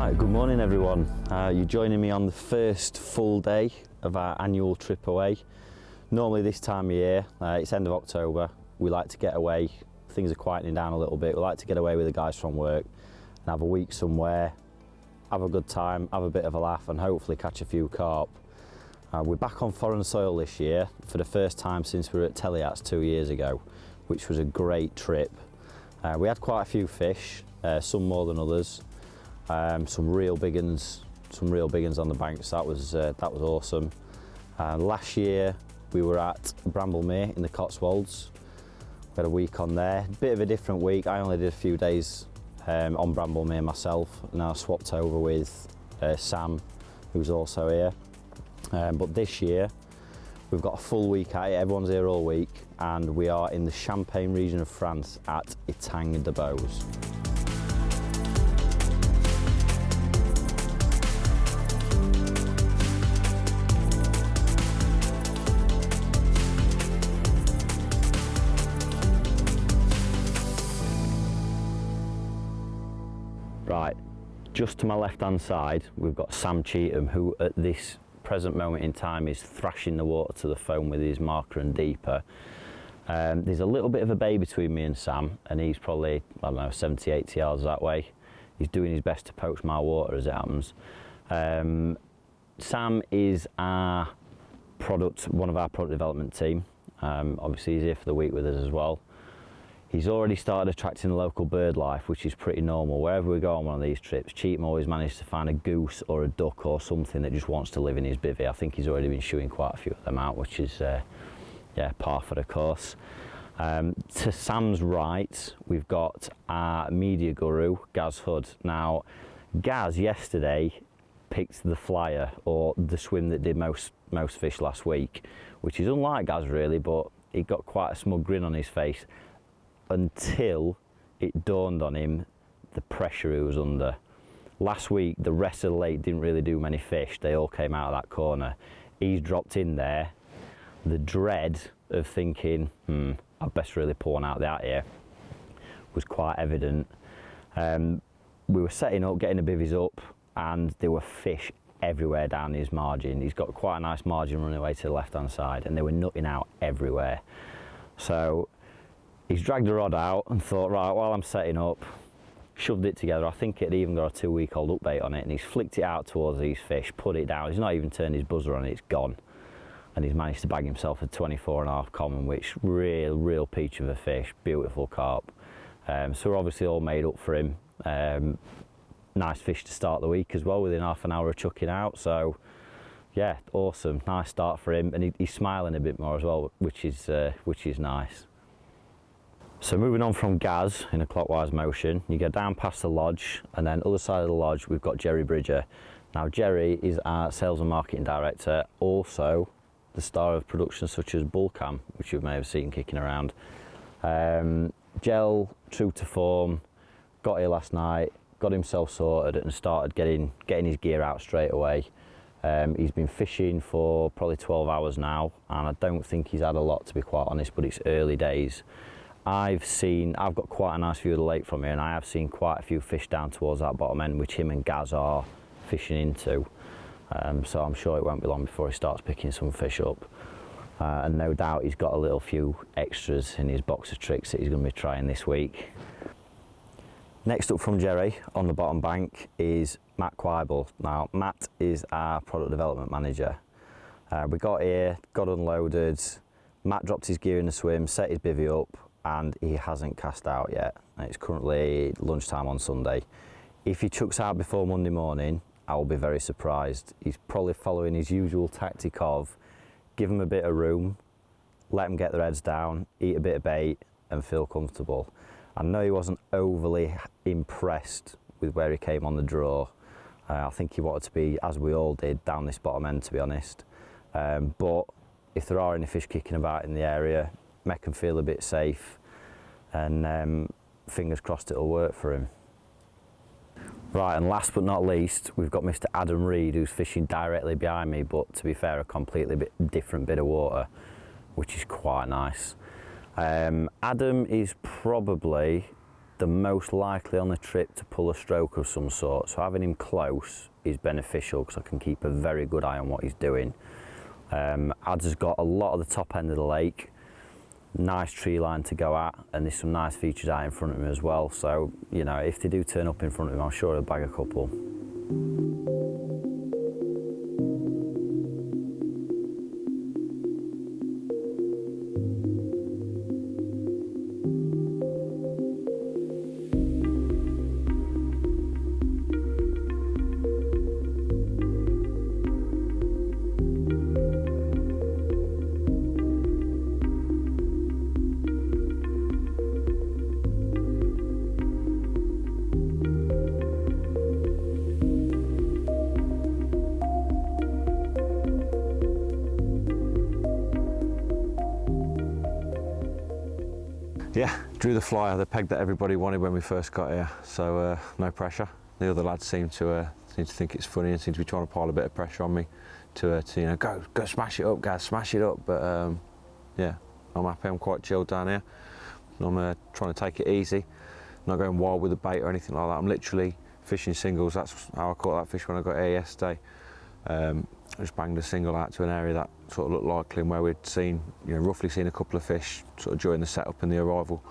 Right, good morning everyone. You're joining me on the first full day of our annual trip away. Normally this time of year, it's end of October, we like to get away, things are quietening down a little bit, we like to get away with the guys from work and have a week somewhere, have a good time, have a bit of a laugh and hopefully catch a few carp. We're back on foreign soil this year for the first time since we were at Teliats 2 years ago, which was a great trip. We had quite a few fish, some more than others. Some real big uns on the banks. That was awesome. Last year we were at Bramblemere in the Cotswolds. We had a week on there. Bit of a different week. I only did a few days on Bramblemere myself, and I swapped over with Sam, who's also here. But this year we've got a full week at it. Everyone's here all week, and we are in the Champagne region of France at Etang de Bows. Right, just to my left hand side we've got Sam Cheetham, who at this present moment in time is thrashing the water to the foam with his marker and deeper. There's a little bit of a bay between me and Sam, and he's probably, I don't know, 70-80 yards that way. He's doing his best to poach my water as it happens. Sam is one of our product development team. Obviously he's here for the week with us as well. He's already started attracting the local bird life, which is pretty normal. Wherever we go on one of these trips, Cheetham always managed to find a goose or a duck or something that just wants to live in his bivvy. I think he's already been shooting quite a few of them out, which is, yeah, par for the course. To Sam's right, we've got our media guru, Gaz Hood. Now, Gaz yesterday picked the flyer, or the swim that did most fish last week, which is unlike Gaz really, but he got quite a smug grin on his face until it dawned on him the pressure he was under. Last week the rest of the lake didn't really do many fish, they all came out of that corner. He's dropped in there. The dread of thinking, I'd best really pull one out that here, was quite evident. We were setting up, getting the bivvies up, and there were fish everywhere down his margin. He's got quite a nice margin running away to the left hand side, and they were nutting out everywhere. So he's dragged the rod out and thought, right, while I'm setting up, shoved it together. I think it even got a 2-week-old upbait on it, and he's flicked it out towards these fish, put it down. He's not even turned his buzzer on, it's gone. And he's managed to bag himself a 24.5 common, which real peach of a fish, beautiful carp. So we're obviously all made up for him. Nice fish to start the week as well, within half an hour of chucking out. So yeah, awesome, nice start for him, and he's smiling a bit more as well, which is nice. So moving on from Gaz in a clockwise motion, you go down past the lodge, and then other side of the lodge we've got Jerry Bridger. Now Jerry is our sales and marketing director, also the star of productions such as Bullcam, which you may have seen kicking around. Gel, true to form, got here last night, got himself sorted and started getting his gear out straight away. He's been fishing for probably 12 hours now, and I don't think he's had a lot, to be quite honest, but it's early days. I've got quite a nice view of the lake from here, and I have seen quite a few fish down towards that bottom end, which him and Gaz are fishing into. So I'm sure it won't be long before he starts picking some fish up. And no doubt he's got a little few extras in his box of tricks that he's going to be trying this week. Next up from Jerry on the bottom bank is Matt Quibell. Now Matt is our product development manager. We got here, got unloaded, Matt dropped his gear in the swim, set his bivvy up, and he hasn't cast out yet. It's currently lunchtime on Sunday. If he chucks out before Monday morning, I will be very surprised. He's probably following his usual tactic of give them a bit of room, let them get their heads down, eat a bit of bait and feel comfortable. I know he wasn't overly impressed with where he came on the draw. I think he wanted to be, as we all did, down this bottom end, to be honest. But if there are any fish kicking about in the area, make him feel a bit safe, and fingers crossed it'll work for him. Right, and last but not least, we've got Mr. Adam Reed, who's fishing directly behind me, but to be fair, a completely different bit of water, which is quite nice. Adam is probably the most likely on the trip to pull a stroke of some sort. So having him close is beneficial because I can keep a very good eye on what he's doing. Ads has got a lot of the top end of the lake, nice tree line to go at, and there's some nice features out in front of him as well. So, you know, if they do turn up in front of him, I'm sure he'll bag a couple. Yeah, drew the flyer, the peg that everybody wanted when we first got here, so no pressure. The other lads seem to think it's funny and seem to be trying to pile a bit of pressure on me to you know, go smash it up, guys, smash it up. But yeah, I'm happy. I'm quite chilled down here. I'm trying to take it easy, not going wild with the bait or anything like that. I'm literally fishing singles. That's how I caught that fish when I got here yesterday. I just banged a single out to an area that sort of looked likely and where we'd seen, you know, roughly seen a couple of fish sort of during the setup and the arrival.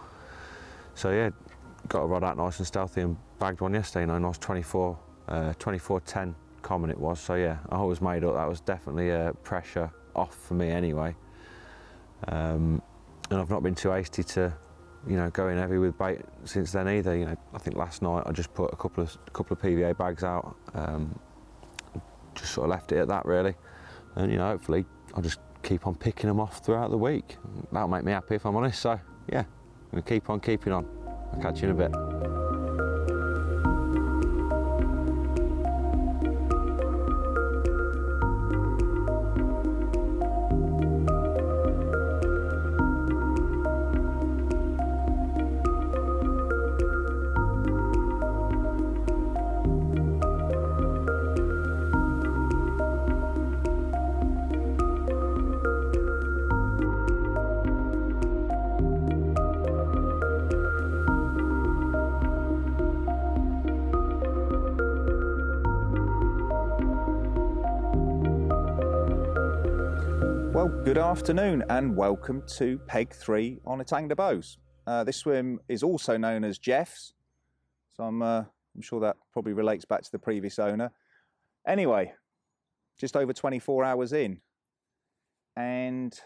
So yeah, got a rod out nice and stealthy and bagged one yesterday, you know, nice 24-10 common it was. So yeah, I was made up. That was definitely pressure off for me anyway. And I've not been too hasty to, you know, go in heavy with bait since then either. You know, I think last night I just put a couple of PVA bags out. Just sort of left it at that really, and you know, hopefully I'll just keep on picking them off throughout the week. That'll make me happy if I'm honest. So yeah, I'm gonna keep on keeping on. I'll catch you in a bit. Well, good afternoon and welcome to Peg 3 on Etang de Bows. This swim is also known as Jeff's, so I'm sure that probably relates back to the previous owner. Anyway, just over 24 hours in, and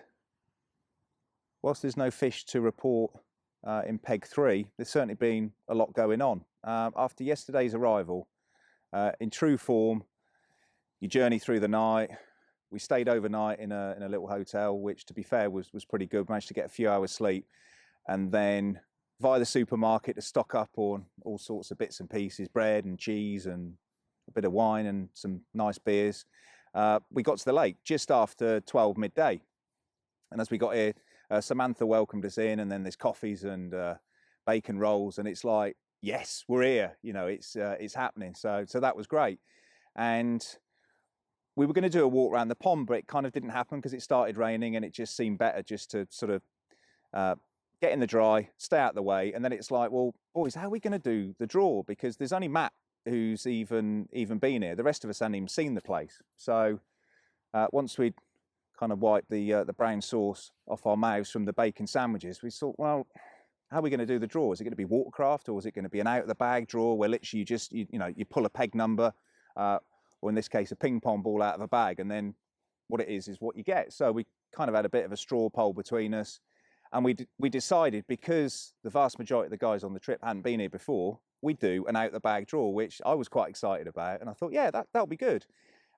whilst there's no fish to report in Peg 3, there's certainly been a lot going on. After yesterday's arrival, in true form, you journey through the night. We stayed overnight in a little hotel, which, to be fair, was pretty good. Managed to get a few hours sleep, and then via the supermarket to stock up on all sorts of bits and pieces, bread and cheese and a bit of wine and some nice beers. We got to the lake just after 12 midday, and as we got here, Samantha welcomed us in, and then there's coffees and bacon rolls, and it's like, yes, we're here. You know, it's happening. So that was great, and we were going to do a walk around the pond, but it kind of didn't happen because it started raining, and it just seemed better just to sort of get in the dry, stay out of the way. And then it's like, well, boys, how are we going to do the draw? Because there's only Matt who's even been here. The rest of us hadn't even seen the place. So once we'd kind of wiped the brown sauce off our mouths from the bacon sandwiches, we thought, well, how are we going to do the draw? Is it going to be watercraft, or is it going to be an out of the bag draw where literally you just you pull a peg number, or in this case, a ping pong ball out of a bag, and then what it is what you get. So we kind of had a bit of a straw poll between us, and we decided, because the vast majority of the guys on the trip hadn't been here before, we'd do an out the bag draw, which I was quite excited about, and I thought, yeah, that'll be good.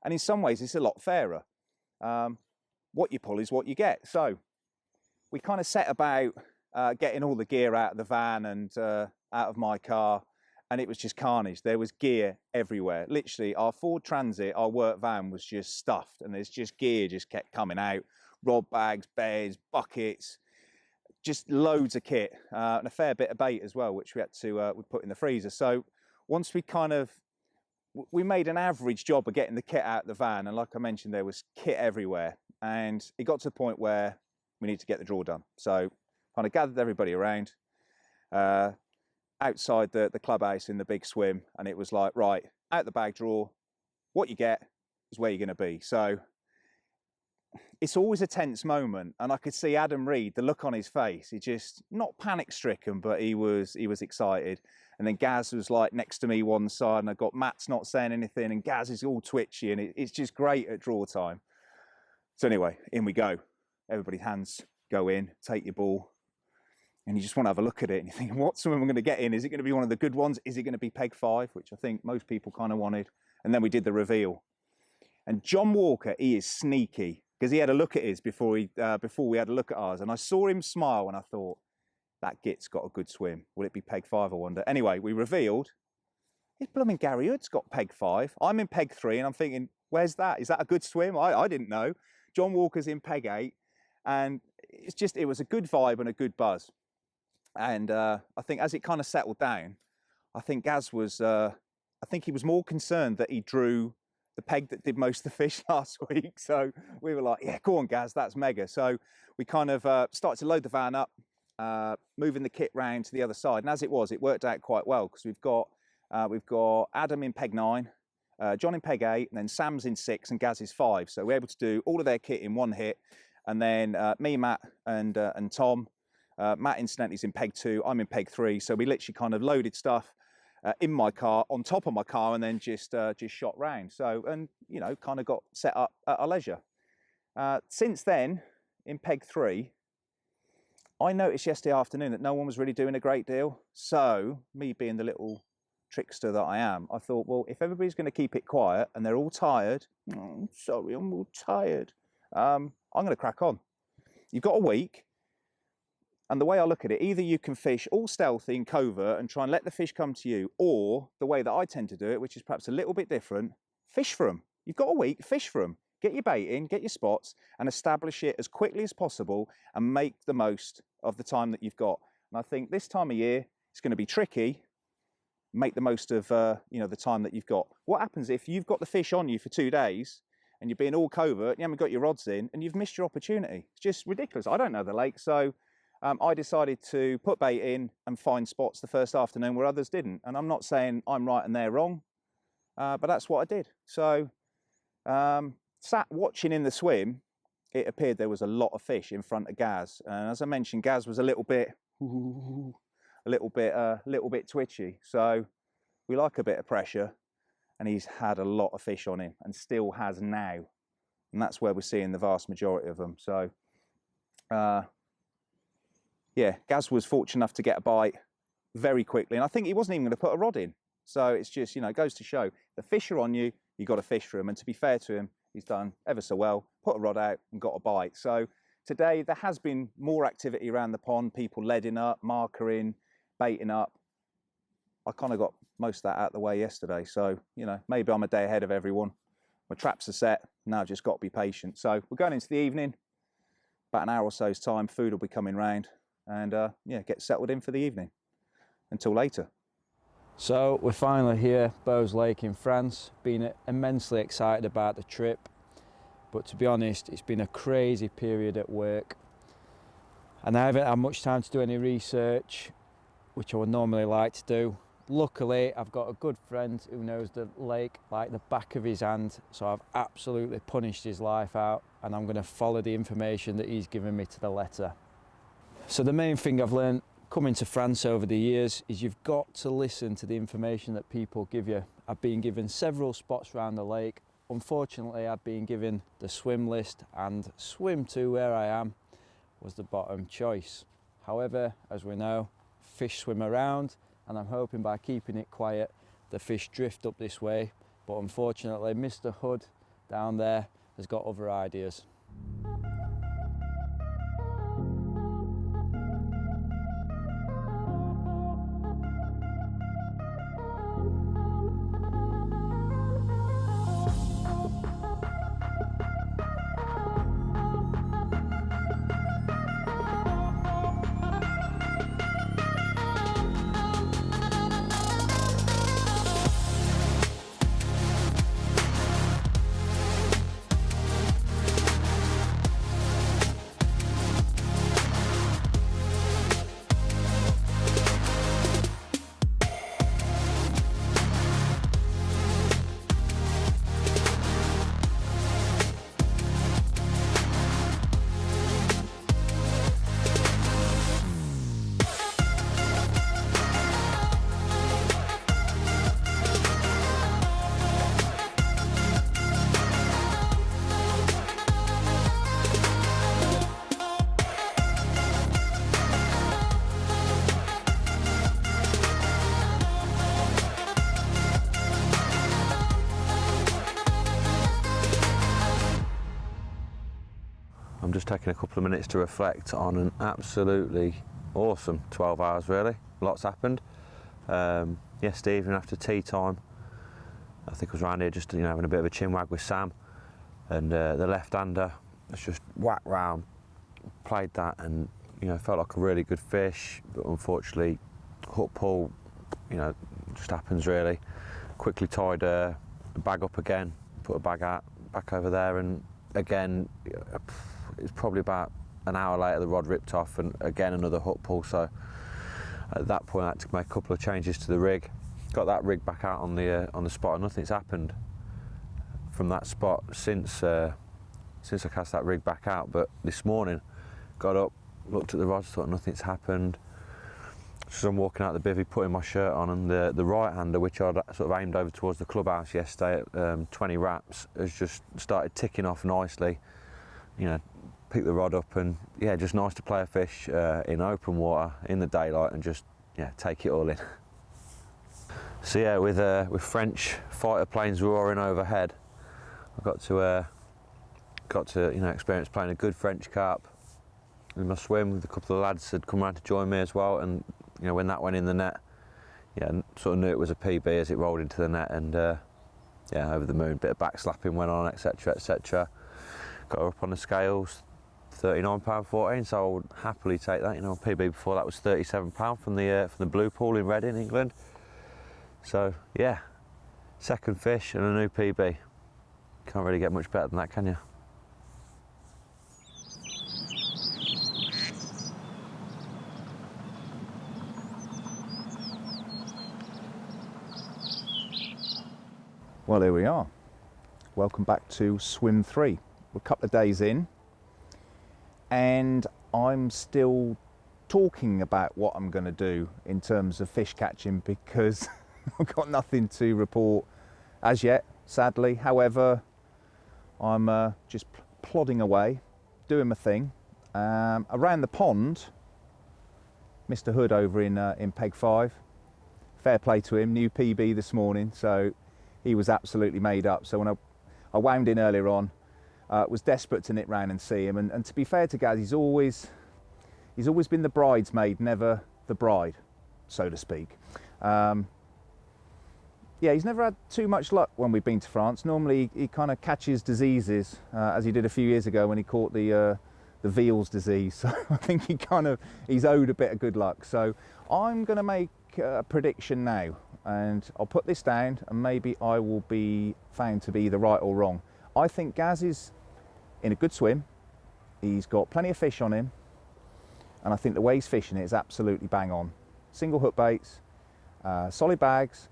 And in some ways, it's a lot fairer. What you pull is what you get. So we kind of set about getting all the gear out of the van and out of my car, and it was just carnage. There was gear everywhere. Literally, our Ford Transit, our work van, was just stuffed, and there's just gear just kept coming out. Rod bags, beds, buckets, just loads of kit, and a fair bit of bait as well, which we had to we put in the freezer. So once we made an average job of getting the kit out of the van, and like I mentioned, there was kit everywhere, and it got to the point where we need to get the draw done. So kind of gathered everybody around. outside the clubhouse in the big swim, and it was like, right, out the bag drawer, what you get is where you're going to be. So it's always a tense moment, and I could see Adam Reed, the look on his face, he just, not panic stricken, but he was excited. And then Gaz was like next to me one side, and I got Matt's not saying anything, and Gaz is all twitchy, and it's just great at draw time. So anyway, in we go. Everybody's hands go in, take your ball, and you just want to have a look at it, and you're thinking, what swim am I going to get in? Is it going to be one of the good ones? Is it going to be peg 5, which I think most people kind of wanted? And then we did the reveal. And John Walker, he is sneaky, because he had a look at his before we had a look at ours, and I saw him smile, and I thought, that git's got a good swim. Will it be peg 5, I wonder? Anyway, we revealed, it's blooming Gary Hood's got peg 5. I'm in peg 3, and I'm thinking, where's that? Is that a good swim? I didn't know. John Walker's in peg 8, and it was a good vibe and a good buzz. And I think as it kind of settled down, I think Gaz was, I think he was more concerned that he drew the peg that did most of the fish last week. So we were like, yeah, go on, Gaz, that's mega. So we kind of started to load the van up, moving the kit round to the other side. And as it was, it worked out quite well, because we've got Adam in peg 9, John in peg 8, and then Sam's in 6 and Gaz is 5. So we're able to do all of their kit in one hit. And then me, Matt, and Tom. Matt incidentally is in peg 2, I'm in peg 3. So we literally kind of loaded stuff in my car, on top of my car, and then just shot round. So, and you know, kind of got set up at our leisure. Since then, in peg 3, I noticed yesterday afternoon that no one was really doing a great deal. So, me being the little trickster that I am, I thought, well, if everybody's going to keep it quiet and they're all tired, oh, sorry, I'm all tired, I'm going to crack on. You've got a week. And the way I look at it, either you can fish all stealthy and covert and try and let the fish come to you, or the way that I tend to do it, which is perhaps a little bit different, fish for them. You've got a week, fish for them. Get your bait in, get your spots, and establish it as quickly as possible and make the most of the time that you've got. And I think this time of year, it's going to be tricky. Make the most of you know, the time that you've got. What happens if you've got the fish on you for 2 days and you're being all covert, you haven't got your rods in, and you've missed your opportunity? It's just ridiculous. I don't know the lake, so I decided to put bait in and find spots the first afternoon where others didn't. And I'm not saying I'm right and they're wrong, but that's what I did. So sat watching in the swim, it appeared there was a lot of fish in front of Gaz. And as I mentioned, Gaz was a little bit twitchy. So we like a bit of pressure, and he's had a lot of fish on him and still has now. And that's where we're seeing the vast majority of them. So, yeah, Gaz was fortunate enough to get a bite very quickly. And I think he wasn't even going to put a rod in. So it's just, you know, it goes to show, the fish are on you, you've got to fish for him. And to be fair to him, he's done ever so well, put a rod out and got a bite. So today there has been more activity around the pond, people leading up, markering, baiting up. I kind of got most of that out of the way yesterday. So, you know, maybe I'm a day ahead of everyone. My traps are set, now I've just got to be patient. So we're going into the evening, about an hour or so's time, food will be coming round. And yeah, get settled in for the evening until later. So we're finally here, Bows Lake in France. Been immensely excited about the trip, but to be honest, it's been a crazy period at work, and I haven't had much time to do any research, which I would normally like to do. Luckily, I've got a good friend who knows the lake like the back of his hand, so I've absolutely punished his life out, and I'm going to follow the information that he's given me to the letter. So the main thing I've learned coming to France over the years is you've got to listen to the information that people give you. I've been given several spots around the lake. Unfortunately, I've been given the swim list, and swim to where I am was the bottom choice. However, as we know, fish swim around, and I'm hoping by keeping it quiet, the fish drift up this way. But unfortunately, Mr. Hood down there has got other ideas. just taking a couple of minutes to reflect on an absolutely awesome 12 hours really. Lots happened. Yesterday evening after tea time, I think I was around here just having a bit of a chinwag with Sam, and the left-hander was just whacked round, played that, and felt like a really good fish, but unfortunately hook pull, just happens really. Quickly tied the bag up again, put a bag out back over there, and again it's probably about an hour later the rod ripped off, and again another hook pull. So at that point I had to make a couple of changes to the rig. Got that rig back out on the spot, and nothing's happened from that spot since I cast that rig back out. But this morning, got up, looked at the rods, thought nothing's happened. So I'm walking out the bivvy, putting my shirt on, and the right-hander, which I'd sort of aimed over towards the clubhouse yesterday at 20 wraps, has just started ticking off nicely. Pick the rod up, and yeah, just nice to play a fish in open water in the daylight and just take it all in. So yeah, with French fighter planes roaring overhead, I got to experience playing a good French carp in my swim. With a couple of lads had come around to join me as well, and when that went in the net, sort of knew it was a PB as it rolled into the net, and over the moon, bit of back slapping went on, etc, etc. Got her up on the scales, £39.14, so I would happily take that. PB before that was £37 from the Blue Pool in Reading, England. So yeah, second fish and a new PB. Can't really get much better than that, can you? Well, here we are. Welcome back to swim 3. We're a couple of days in, and I'm still talking about what I'm going to do in terms of fish catching, because I've got nothing to report as yet, sadly. However, I'm just plodding away, doing my thing. Around the pond, Mr. Hood over in Peg 5, fair play to him, new PB this morning, so he was absolutely made up. So when I wound in earlier on, was desperate to nip round and see him, and to be fair to Gaz, he's always been the bridesmaid, never the bride, so to speak. Yeah, he's never had too much luck when we've been to France. Normally he kind of catches diseases, as he did a few years ago when he caught the Veals disease. So I think he's owed a bit of good luck. So I'm going to make a prediction now, and I'll put this down, and maybe I will be found to be either right or wrong. I think Gaz is in a good swim. He's got plenty of fish on him, and I think the way he's fishing it is absolutely bang on. Single hook baits, solid bags,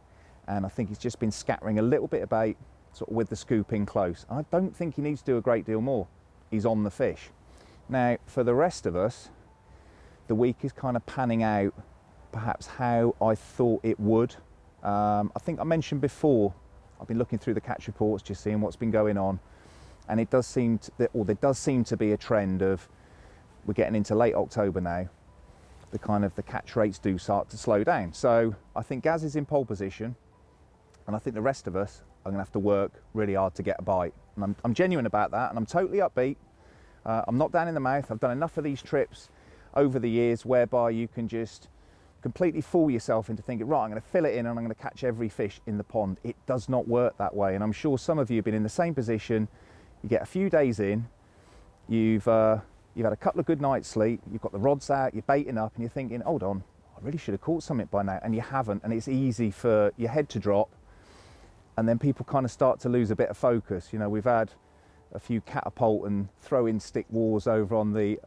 and I think he's just been scattering a little bit of bait sort of with the scoop in close. I don't think he needs to do a great deal more. He's on the fish. Now, for the rest of us, the week is kind of panning out perhaps how I thought it would. I think I mentioned before, I've been looking through the catch reports, just seeing what's been going on, and it does seem there does seem to be a trend of, we're getting into late October now, the catch rates do start to slow down. So I think Gaz is in pole position, and I think the rest of us are going to have to work really hard to get a bite. And I'm genuine about that, and I'm totally upbeat. I'm not down in the mouth. I've done enough of these trips over the years whereby you can just completely fool yourself into thinking, right, I'm going to fill it in and I'm going to catch every fish in the pond. It does not work that way, and I'm sure some of you have been in the same position. You get a few days in, you've had a couple of good nights sleep, you've got the rods out, you're baiting up, and you're thinking, hold on, I really should have caught something by now, and you haven't, and it's easy for your head to drop, and then people kind of start to lose a bit of focus. We've had a few catapult and throw-in stick wars over on the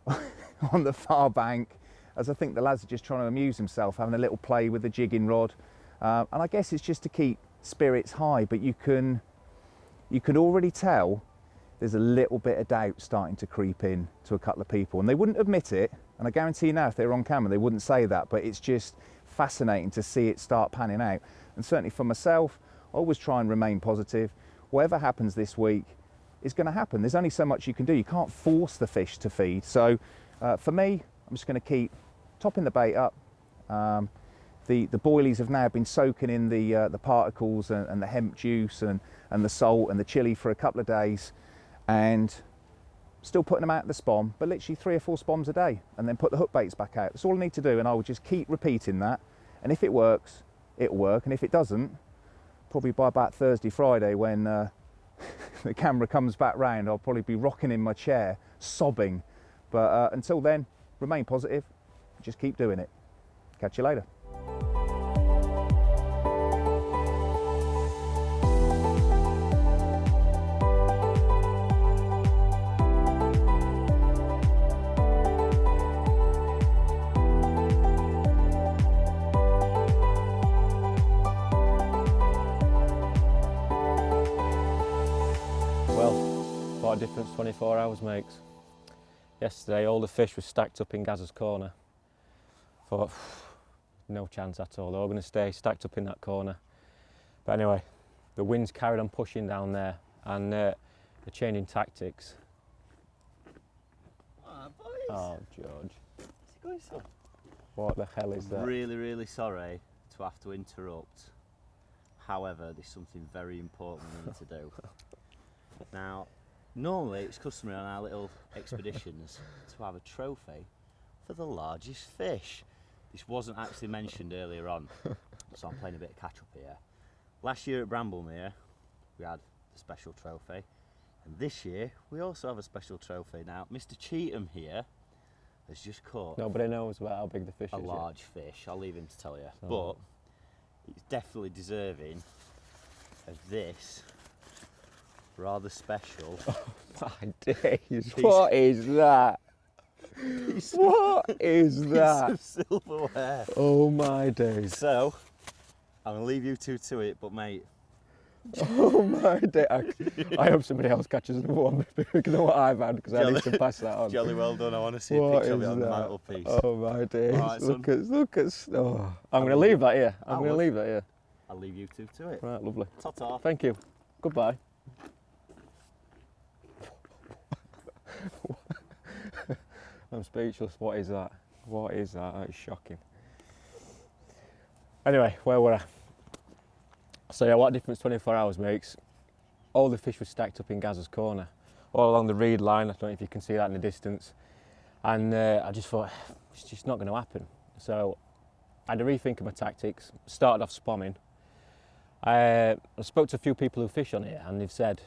on the far bank, as I think the lads are just trying to amuse themselves, having a little play with the jigging rod, and I guess it's just to keep spirits high. But you can already tell there's a little bit of doubt starting to creep in to a couple of people, and they wouldn't admit it, and I guarantee you now if they were on camera they wouldn't say that, but it's just fascinating to see it start panning out. And certainly for myself, I always try and remain positive. Whatever happens this week is going to happen. There's only so much you can do. You can't force the fish to feed. So for me, I'm just going to keep topping the bait up. The boilies have now been soaking in the particles and the hemp juice and the salt and the chili for a couple of days, and still putting them out at the spawn, but literally 3 or 4 spawns a day, and then put the hook baits back out. That's all I need to do, and I will just keep repeating that. And if it works, it'll work. And if it doesn't, probably by about Thursday, Friday, when the camera comes back round, I'll probably be rocking in my chair, sobbing. But until then, remain positive. Just keep doing it. Catch you later. What a difference 24 hours makes. Yesterday all the fish were stacked up in Gazza's corner. Thought, no chance at all, they're all going to stay stacked up in that corner. But anyway, the wind's carried on pushing down there, and they're changing tactics. Oh, George. Where's it going, son? What the hell is that? Really sorry to have to interrupt. However, there's something very important we need to do. Now, normally it's customary on our little expeditions to have a trophy for the largest fish. This wasn't actually mentioned earlier on, so I'm playing a bit of catch up here. Last year at Bramblemere, we had the special trophy, and this year we also have a special trophy. Now, Mr. Cheetham here has just caught Nobody knows about how big the fish a is large fish. I'll leave him to tell you, So- but it's definitely deserving of this rather special. My days, what is that? What is Piece that? of silverware. Oh my days. So, I'm going to leave you two to it, but mate, Oh my days. I hope somebody else catches another one because of what I've had, because I need to pass that on. jolly well done. I want to see a What picture of is it on the that? mantelpiece. Oh my days. Alright, look son. at, oh. I'm going to leave that here. I'm I going to would. leave that here. I'll leave you two to it. Right, lovely. Ta-ta. Thank you. Goodbye. I'm speechless. What is that? What is that? That is shocking. Anyway, where were I? So yeah, what a difference 24 hours makes. All the fish were stacked up in Gazza's corner, all along the reed line. I don't know if you can see that in the distance. And I just thought, it's just not going to happen. So I had to rethink of my tactics, started off spomming. I spoke to a few people who fish on here, and they've said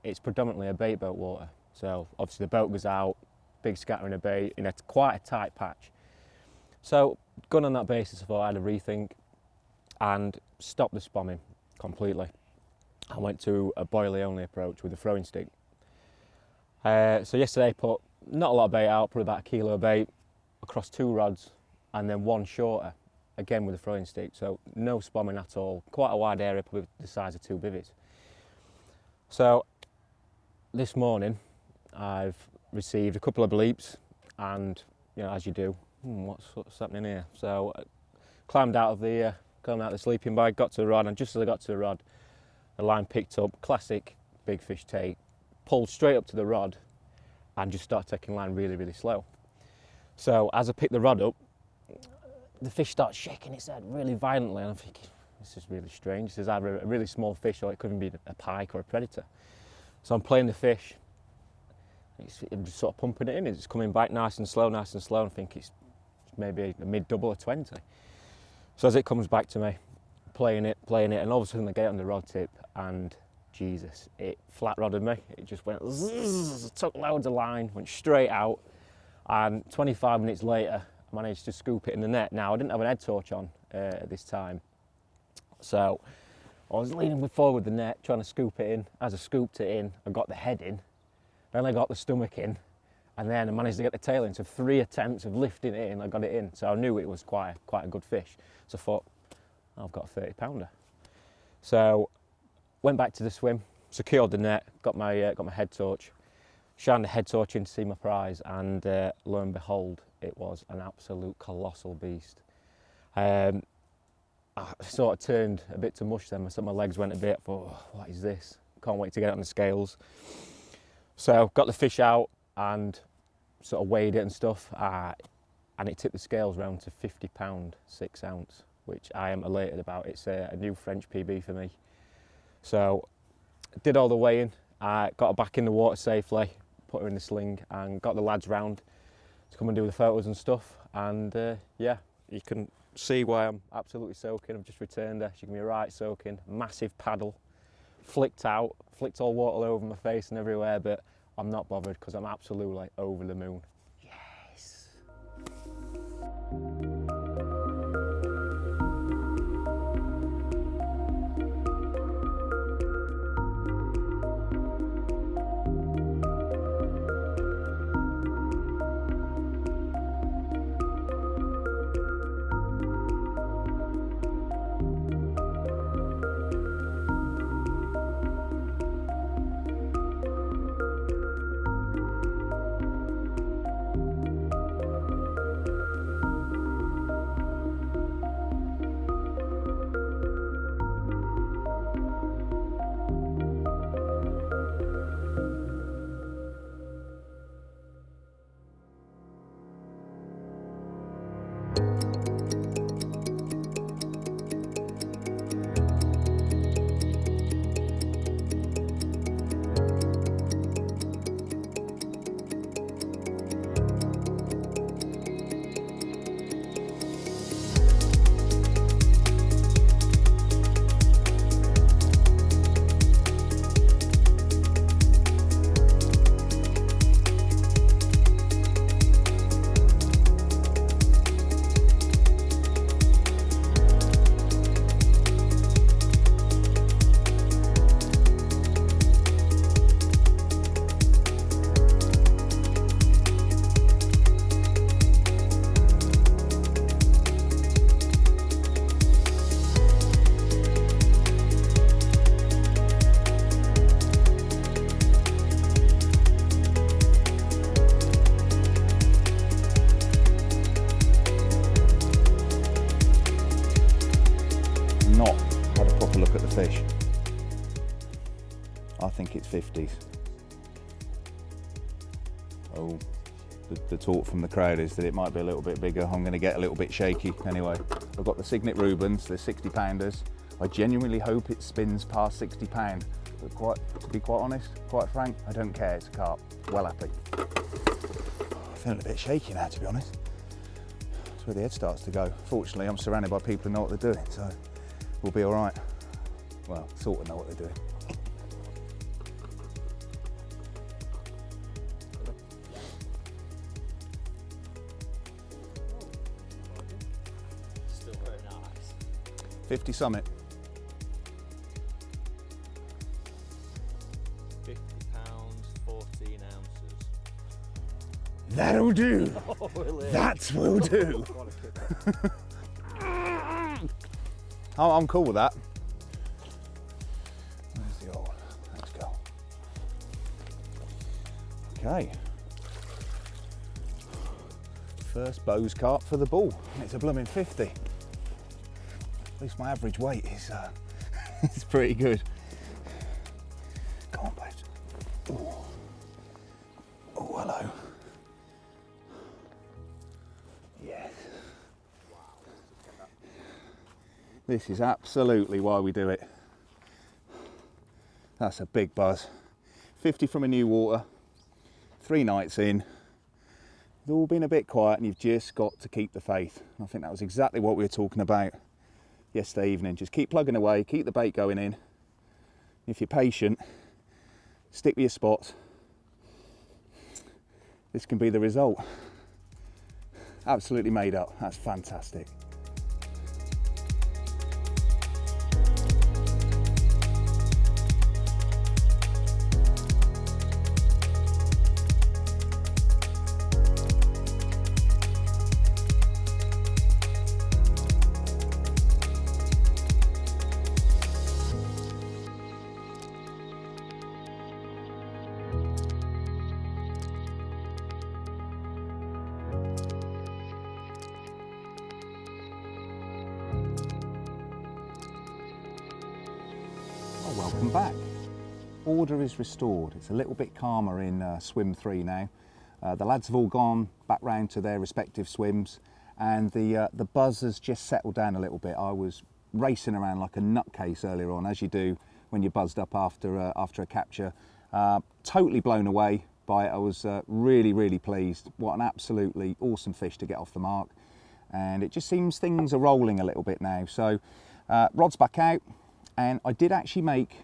it's predominantly a bait boat water. So obviously the boat goes out, big scattering of bait in quite a tight patch. So going on that basis, I thought I had a rethink and stopped the spomming completely. I went to a boilie only approach with a throwing stick. So yesterday I put not a lot of bait out, probably about 1 kilo of bait across 2 rods, and then one shorter, again with a throwing stick. So no spomming at all, quite a wide area, probably the size of 2 bivvies. So this morning I've received a couple of bleeps, and you know, as you do, what's happening here? So I climbed out of the sleeping bag, got to the rod, and just as I got to the rod, the line picked up, classic big fish take, pulled straight up to the rod and just started taking line really slow. So as I picked the rod up, the fish starts shaking its head really violently, and I'm thinking, this is really strange. This is either a really small fish or it could be a pike or a predator. So I'm playing the fish, I'm just sort of pumping it in, it's coming back nice and slow, and I think it's maybe a mid-double or 20. So as it comes back to me, playing it, and all of a sudden I get it on the rod tip, and Jesus, it flat rodded me. It just went zzz, took loads of line, went straight out, and 25 minutes later I managed to scoop it in the net. Now I didn't have an head torch on at this time, so I was leaning forward with the net trying to scoop it in. As I scooped it in, I got the head in, then I got the stomach in, and then I managed to get the tail in. So 3 attempts of lifting it in, I got it in. So I knew it was quite a good fish. So I thought, I've got a 30 pounder. So went back to the swim, secured the net, got my head torch, shined the head torch in to see my prize, and lo and behold, it was an absolute colossal beast. I sort of turned a bit to mush then, my legs went a bit, I thought, oh, what is this? Can't wait to get it on the scales. So got the fish out and sort of weighed it and stuff, and it tipped the scales round to 50 pound 6 ounce, which I am elated about. It's a new French PB for me. So did all the weighing, got it back in the water safely, put her in the sling and got the lads round to come and do the photos and stuff. And yeah, you can see why I'm absolutely soaking. I've just returned her. She can be right soaking. Massive paddle, flicked all water all over my face and everywhere, but I'm not bothered because I'm absolutely over the moon. Yes. Not had a proper look at the fish. I think it's 50s. Oh, the talk from the crowd is that it might be a little bit bigger. I'm going to get a little bit shaky anyway. I've got the Signet Rubens, the 60 pounders. I genuinely hope it spins past 60 pound. But to be quite honest, quite frank, I don't care, it's a carp. Well happy. I'm feeling a bit shaky now, to be honest. That's where the head starts to go. Fortunately, I'm surrounded by people who know what they're doing, so we'll be all right. Well, sort of know what they're doing. Still very nice. 50 summit. £50, 14 ounces. That'll do. Oh, will it? That will do. Oh, I'm cool with that. Where's the old? Let's go. Okay. First Bows carp for the bull. It's a blooming 50. At least my average weight is is pretty good. Come on, babes. Oh, oh, hello. Yes. This is absolutely why we do it. That's a big buzz. 50 from a new water, 3 nights in. It's all been a bit quiet and you've just got to keep the faith. I think that was exactly what we were talking about yesterday evening. Just keep plugging away, keep the bait going in. If you're patient, stick with your spots. This can be the result. Absolutely made up. That's fantastic. Welcome back. Order is restored. It's a little bit calmer in swim 3 now. The lads have all gone back round to their respective swims and the buzz has just settled down a little bit. I was racing around like a nutcase earlier on, as you do when you're buzzed up after a capture. Totally blown away by it. I was really, really pleased. What an absolutely awesome fish to get off the mark. And it just seems things are rolling a little bit now. So rod's back out, and I did actually make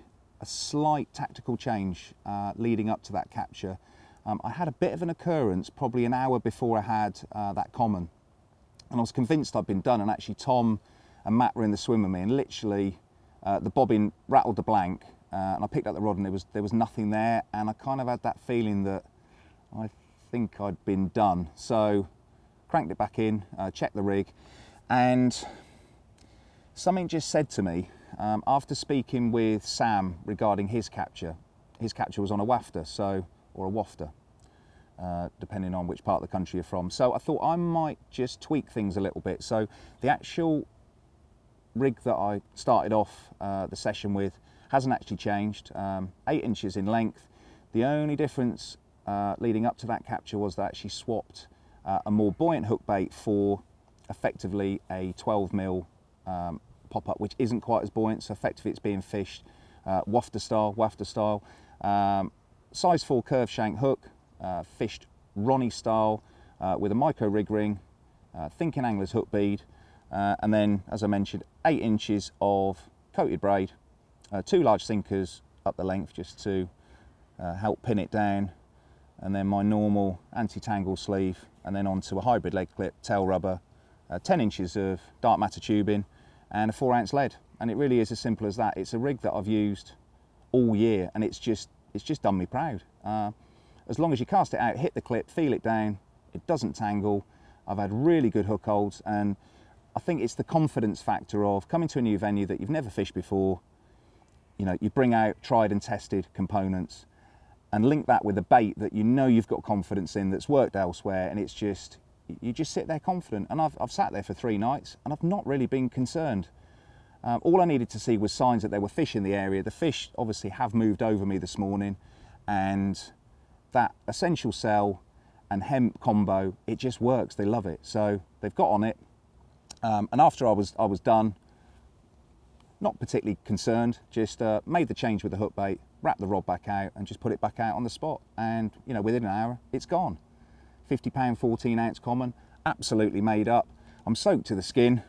a slight tactical change leading up to that capture. I had a bit of an occurrence probably an hour before I had that common, and I was convinced I'd been done, and actually Tom and Matt were in the swim with me, and literally the bobbin rattled the blank, and I picked up the rod and there was nothing there, and I kind of had that feeling that I think I'd been done. So cranked it back in, checked the rig, and something just said to me, after speaking with Sam regarding his capture was on a wafter, or a wafter, depending on which part of the country you're from. So I thought I might just tweak things a little bit. So the actual rig that I started off the session with hasn't actually changed, 8 inches in length. The only difference leading up to that capture was that I actually swapped a more buoyant hook bait for effectively a 12mm pop-up, which isn't quite as buoyant, so effectively it's being fished wafter style. Size 4 curved shank hook, fished Ronnie style with a micro rig ring, thinking angler's hook bead, and then, as I mentioned, 8 inches of coated braid, 2 large sinkers up the length just to help pin it down, and then my normal anti-tangle sleeve, and then onto a hybrid leg clip, tail rubber, 10 inches of dark matter tubing, and a 4-ounce lead. And it really is as simple as that. It's a rig that I've used all year, and it's just done me proud. As long as you cast it out, hit the clip, feel it down, it doesn't tangle. I've had really good hook holds, and I think it's the confidence factor of coming to a new venue that you've never fished before. You know, you bring out tried and tested components and link that with a bait that you know you've got confidence in, that's worked elsewhere, and it's just, you just sit there confident. And I've sat there for 3 nights and I've not really been concerned. All I needed to see was signs that there were fish in the area. The fish obviously have moved over me this morning, and that essential cell and hemp combo, it just works. They love it. So they've got on it. And after I was done, not particularly concerned, just made the change with the hook bait, wrapped the rod back out and just put it back out on the spot. And you know, within an hour, it's gone. 50 pound, 14-ounce common, absolutely made up. I'm soaked to the skin,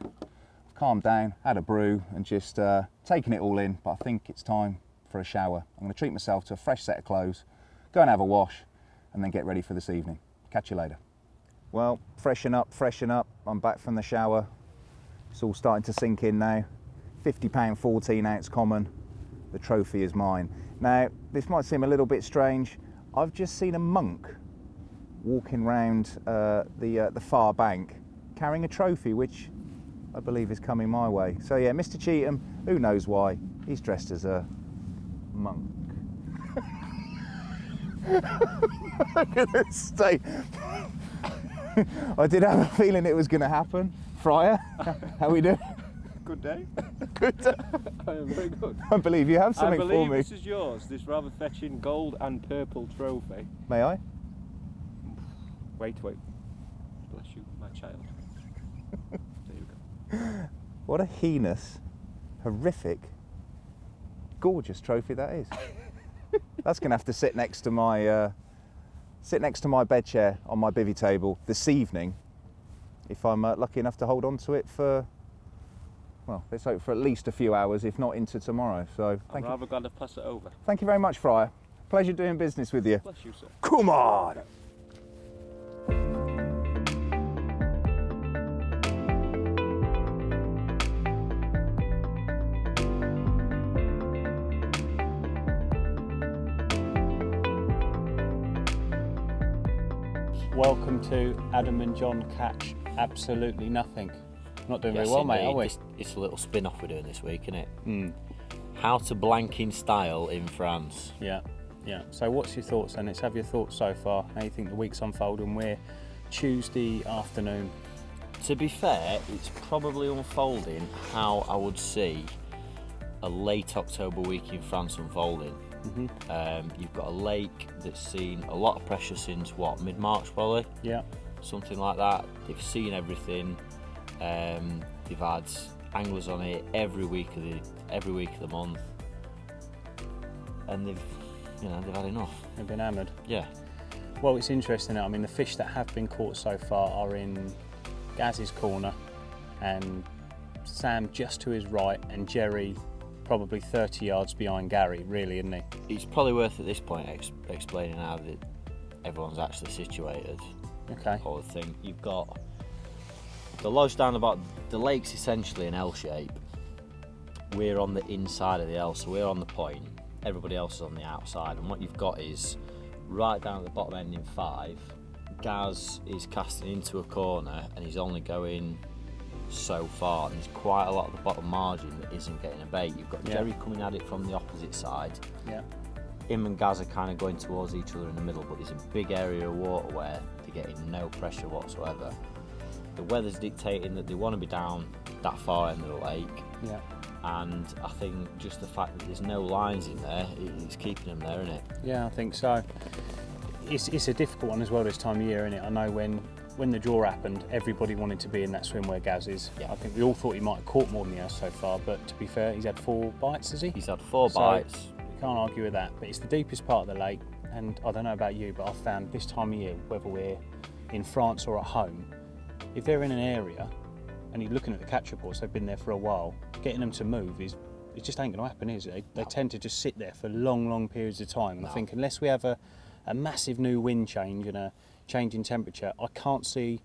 calmed down, had a brew, and just taking it all in. But I think it's time for a shower. I'm going to treat myself to a fresh set of clothes, go and have a wash, and then get ready for this evening. Catch you later. Well, freshen up. I'm back from the shower. It's all starting to sink in now. 50 pound, 14-ounce common. The trophy is mine. Now, this might seem a little bit strange. I've just seen a monk walking round the far bank carrying a trophy, which I believe is coming my way. So yeah, Mr. Cheetham, who knows why, he's dressed as a monk. Look at this state. I did have a feeling it was going to happen. Fryer, how we doing? Good day. Good day. I am very good. I believe you have something I for believe me. this is yours, this rather fetching gold and purple trophy. May I? Wait. Bless you, my child. There you go. What a heinous, horrific, gorgeous trophy that is. That's going to have to sit next to my bed chair on my bivvy table this evening, if I'm lucky enough to hold on to it for, well, let's hope for at least a few hours, if not into tomorrow. So I'm rather glad to pass it over. Thank you very much, Fryer. Pleasure doing business with you. Bless you, sir. Come on. Welcome to Adam and John Catch Absolutely Nothing. Not doing very well, mate, are we? It's a little spin-off we're doing this week, isn't it? How to blank in style in France. Yeah. So what's your thoughts then? Let's have your thoughts so far. How you think the week's unfolding? We're Tuesday afternoon. To be fair, it's probably unfolding how I would see a late October week in France unfolding. You've got a lake that's seen a lot of pressure since what, mid-March probably? Yeah. Something like that. They've seen everything. They've had anglers on it every week of the month, and they've had enough. They've been hammered. Yeah. Well, it's interesting. I mean, the fish that have been caught so far are in Gaz's corner, and Sam just to his right, and Jerry probably 30 yards behind Gary, really, isn't he? It's probably worth at this point explaining how everyone's actually situated. Okay. Whole thing. You've got the lodge down about the lake's essentially an L shape. We're on the inside of the L, so we're on the point. Everybody else is on the outside, and what you've got is right down at the bottom end in 5. Gaz is casting into a corner, and he's only going so far, and there's quite a lot of the bottom margin that isn't getting a bait. You've got Jerry coming at it from the opposite side. Yeah. Him and Gaz are kind of going towards each other in the middle, but there's a big area of water where they're getting no pressure whatsoever. The weather's dictating that they want to be down that far end of the lake. Yeah. And I think just the fact that there's no lines in there, it's keeping them there, isn't it? Yeah, I think so. It's a difficult one as well this time of year, isn't it? I know when the draw happened, everybody wanted to be in that swim where Gaz is. Yeah. I think we all thought he might have caught more than he has so far, but to be fair, he's had 4 bites, has he? He's had 4 So, bites. We can't argue with that, but it's the deepest part of the lake, and I don't know about you, but I've found this time of year, whether we're in France or at home, if they're in an area and you're looking at the catch reports, they've been there for a while, getting them to move it just ain't going to happen, is it? They tend to just sit there for long periods of time, and I think unless we have a massive new wind change and a change in temperature, I can't see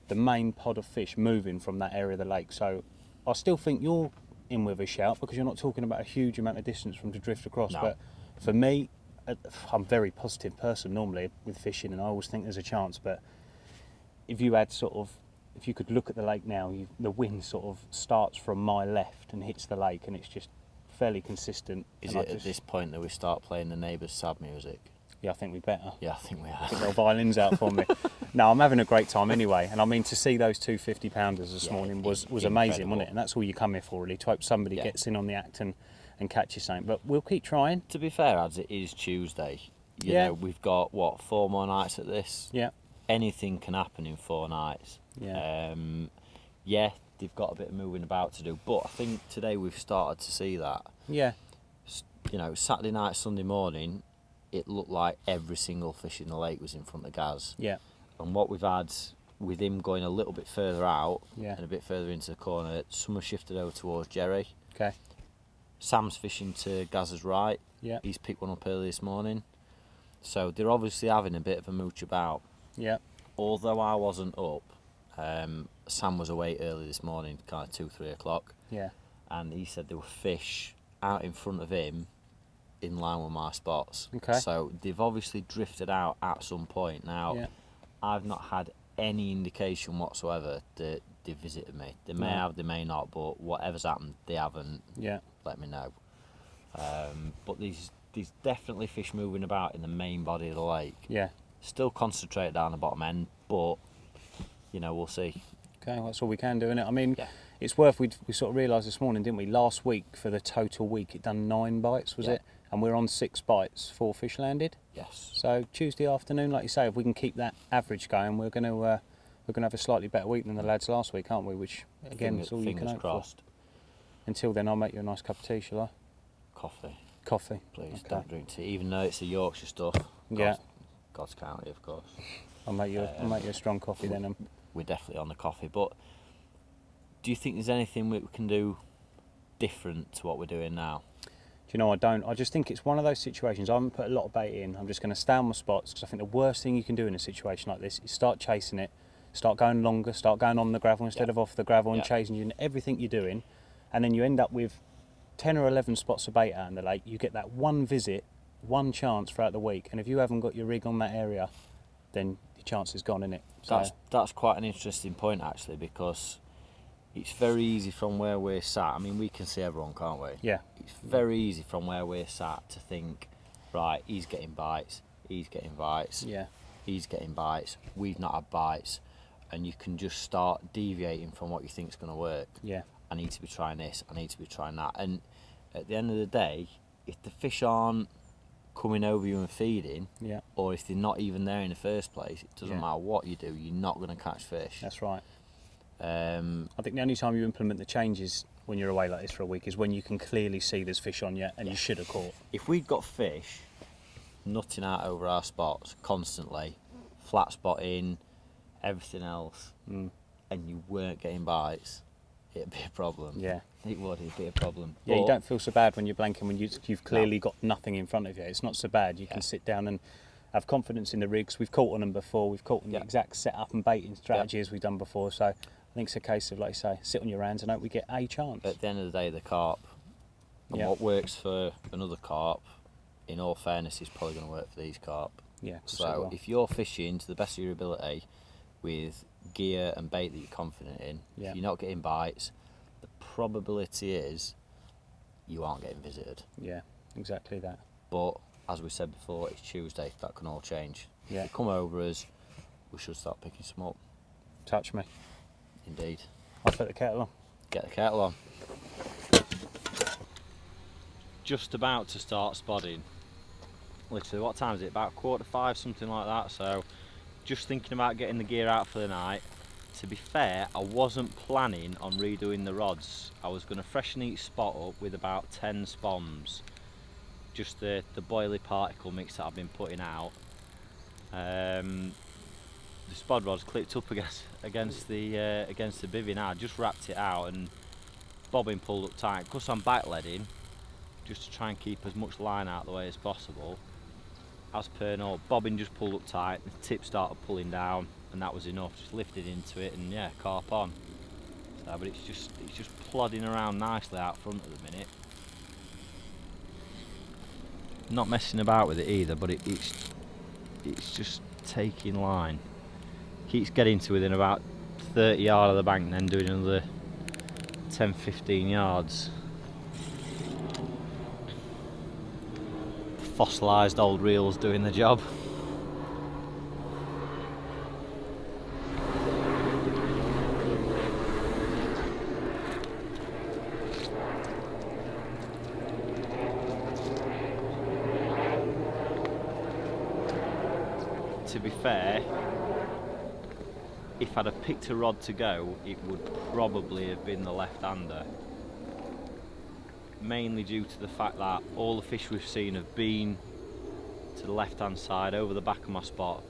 the main pod of fish moving from that area of the lake. So I still think you're in with a shout, because you're not talking about a huge amount of distance from to drift across. No. But for me, I'm a very positive person normally with fishing, and I always think there's a chance. But if you could look at the lake now, the wind sort of starts from my left and hits the lake, and it's just fairly consistent. Is it at this point that we start playing the neighbours' sad music? Yeah, I think we better. Yeah, I think we are. Get their violins out for me. No, I'm having a great time anyway, and I mean, to see those 2 50-pounders this morning was amazing, incredible. wasn't it? And that's all you come here for, really, to hope somebody gets in on the act and catches something. But we'll keep trying. To be fair, Ads, it is Tuesday. You Yeah. know, we've got, 4 more nights at this? Yeah. Anything can happen in 4 nights. Yeah. Yeah, they've got a bit of moving about to do, but I think today we've started to see that. Yeah. You know, Saturday night, Sunday morning, it looked like every single fish in the lake was in front of Gaz. Yeah. And what we've had with him going a little bit further out Yeah. and a bit further into the corner, some have shifted over towards Jerry. Okay. Sam's fishing to Gaz's right. Yeah. He's picked one up early this morning. So they're obviously having a bit of a mooch about. Yeah. Although I wasn't up, Sam was away early this morning, kind of 2-3 o'clock. Yeah. And he said there were fish out in front of him in line with my spots. Okay. So they've obviously drifted out at some point. Now, Yeah. I've not had any indication whatsoever that they visited me. They may No. have, they may not, but whatever's happened, they haven't Yeah. let me know. But there's definitely fish moving about in the main body of the lake. Yeah. Still concentrated down the bottom end, but, you know, we'll see. Okay, well, that's all we can do, innit? I mean, Yeah. it's worth, we sort of realised this morning, didn't we? Last week, for the total week, it done 9 bites, was Yeah. it? And we're on 6 bites, 4 fish landed. Yes. So Tuesday afternoon, like you say, if we can keep that average going, we're going to have a slightly better week than the lads last week, aren't we? Which again is all you can Fingers hope crossed. for. Until then, I'll make you a nice cup of tea, shall I? Coffee, Coffee. please. Okay. Don't drink tea, even though it's the Yorkshire stuff. Yeah. God's County, of course. I'll make you a strong coffee then. We're definitely on the coffee, but do you think there's anything we can do different to what we're doing now? Do you know, I don't. I just think it's one of those situations. I haven't put a lot of bait in. I'm just going to stay on my spots, because I think the worst thing you can do in a situation like this is start chasing it, start going longer, start going on the gravel instead of off the gravel, and chasing you in everything you're doing, and then you end up with 10 or 11 spots of bait out in the lake. You get that one visit, one chance throughout the week, and if you haven't got your rig on that area, then your chance is gone, innit? So, That's quite an interesting point, actually, because it's very easy from where we're sat. I mean, we can see everyone, can't we? yeah, It's very easy from where we're sat to think, right, he's getting bites, he's getting bites, yeah, he's getting bites, we've not had bites, and you can just start deviating from what you think is going to work. yeah, I need to be trying this, I need to be trying that. And at the end of the day, if the fish aren't coming over you and feeding, yeah. or if they're not even there in the first place, it doesn't Yeah. matter what you do, you're not going to catch fish. That's right. Um, I think the only time you implement the changes when you're away like this for a week is when you can clearly see there's fish on you and you should have caught. if we'd got fish nutting out over our spots constantly, flat spotting, everything else, and you weren't getting bites, it'd be a problem. Yeah. It would, it'd be a problem. Yeah, But you don't feel so bad when you're blanking when you've clearly got nothing in front of you. It's not so bad. You can sit down and have confidence in the rigs. We've caught on them before. We've caught on the exact setup and baiting strategy as we've done before. So I think it's a case of, like you say, sit on your hands and hope we get a chance. at the end of the day, the carp, and what works for another carp, in all fairness, is probably going to work for these carp. Yeah. So if you're fishing to the best of your ability with gear and bait that you're confident in, if you're not getting bites, the probability is you aren't getting visited. Yeah, exactly that. But as we said before, it's Tuesday, that can all change. Yeah. If they come over us, we should start picking some up. Touch me. Indeed. I'll put the kettle on. Get the kettle on. Just about to start spodding. Literally, what time is it? About 4:45, something like that. So, just thinking about getting the gear out for the night. To be fair, I wasn't planning on redoing the rods. I was going to freshen each spot up with about 10 spoms. Just the boilie particle mix that I've been putting out. The spod rod's clipped up against the bivvy now. I just wrapped it out and bobbin pulled up tight. Because I'm backleading, just to try and keep as much line out the way as possible. As per normal, bobbin just pulled up tight, the tip started pulling down, and that was enough. Just lifted into it, and yeah, carp on. So, but it's just plodding around nicely out front at the minute. Not messing about with it either, but it's just taking line. Keeps getting to within about 30 yards of the bank, and then doing another 10-15 yards. Fossilised old reels doing the job. To be fair, if I'd have picked a rod to go, it would probably have been the left-hander. Mainly due to the fact that all the fish we've seen have been to the left-hand side, over the back of my spot.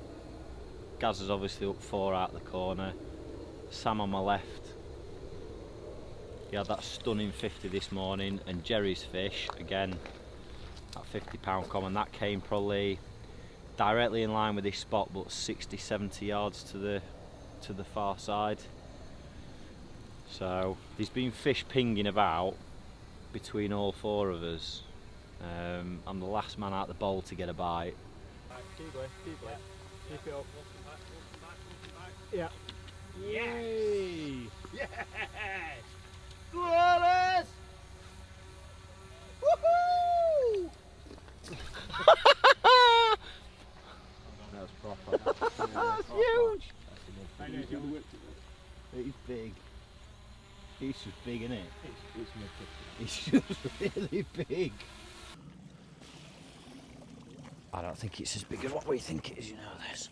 Gaz is obviously up 4 out the corner. Sam on my left. He had that stunning 50 this morning, and Jerry's fish, again, that 50-pound common, that came probably directly in line with this spot, but 60-70 yards to the far side. So there's been fish pinging about between all 4 of us. I'm the last man out the bowl to get a bite. Keep going. Keep it up. Yeah. Yay! Yes! Flawless! Woohoo! That was proper. That's huge! He's big. He's just big, isn't it? It's just really big. I don't think it's as big as what we think it is, you know this.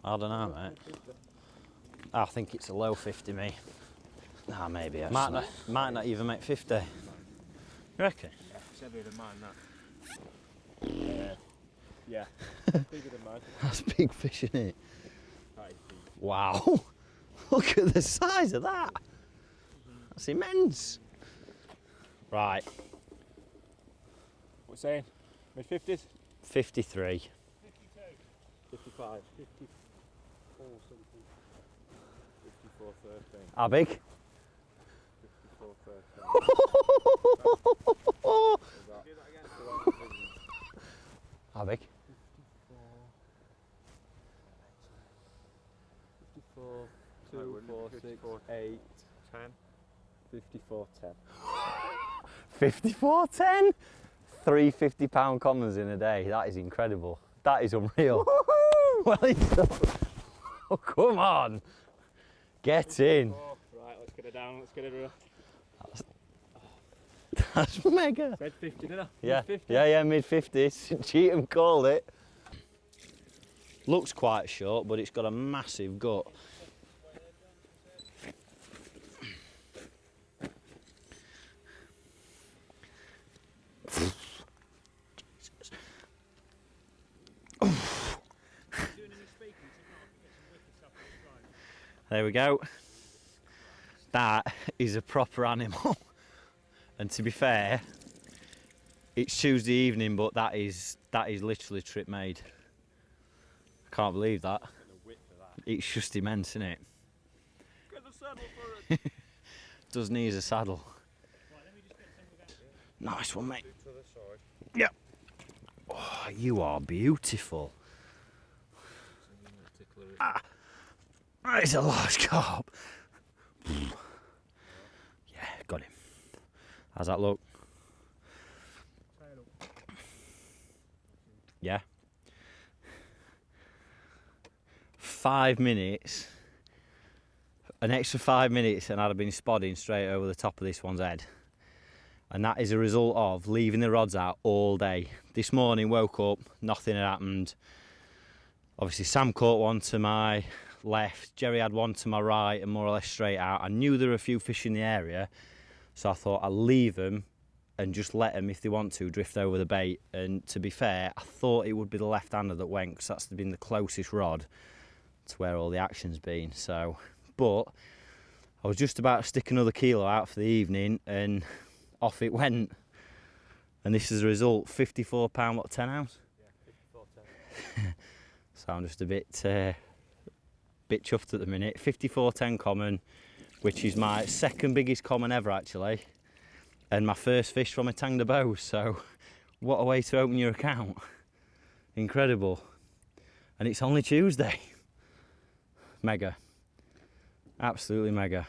I don't know, mate. I think it's a low 50, me. Nah, maybe actually. Might not even make 50. You reckon? It's heavier than mine, that. Yeah. Bigger than mine. That's big fish, isn't it? Wow. Look at the size of that. That's immense. Right. What are you saying? Mid-50s? 53. 55. 54 something. 54.13. How big? 54.13. How big? 54, 2, 4, 6, 8, 10. 54.10. 54.10? 3 50-pound commons in a day. That is incredible. That is unreal. Well, oh, come on. Get in. Right, let's get it down. Let's get it real. That's mega. Said 50, didn't I? Yeah, Mid-50s? yeah, mid-50s. Cheetham called it. Looks quite short, but it's got a massive gut. There we go. That is a proper animal. And to be fair, it's Tuesday evening, but that is literally trip made. I can't believe that. It's just immense, isn't it? Get the saddle for it. Does need a saddle. Nice one, mate. Yep. Oh, you are beautiful. Ah, that is a large carp. Yeah, got him. How's that look? Yeah. 5 minutes. An extra 5 minutes and I'd have been spodding straight over the top of this one's head. And that is a result of leaving the rods out all day. This morning, woke up, nothing had happened. Obviously Sam caught one to my left, Jerry had one to my right and more or less straight out. I knew there were a few fish in the area, so I thought I'll leave them and just let them, if they want to, drift over the bait. And to be fair, I thought it would be the left-hander that went, because that's been the closest rod to where all the action's been. So, but I was just about to stick another kilo out for the evening and off it went. And this is the result, £54, what, 10 ounce? Yeah, 54.10. So I'm just a bit chuffed at the minute. 54.10 common, which is my second biggest common ever actually, and my first fish from Etang de Bows. So what a way to open your account. Incredible. And it's only Tuesday. Mega. Absolutely mega.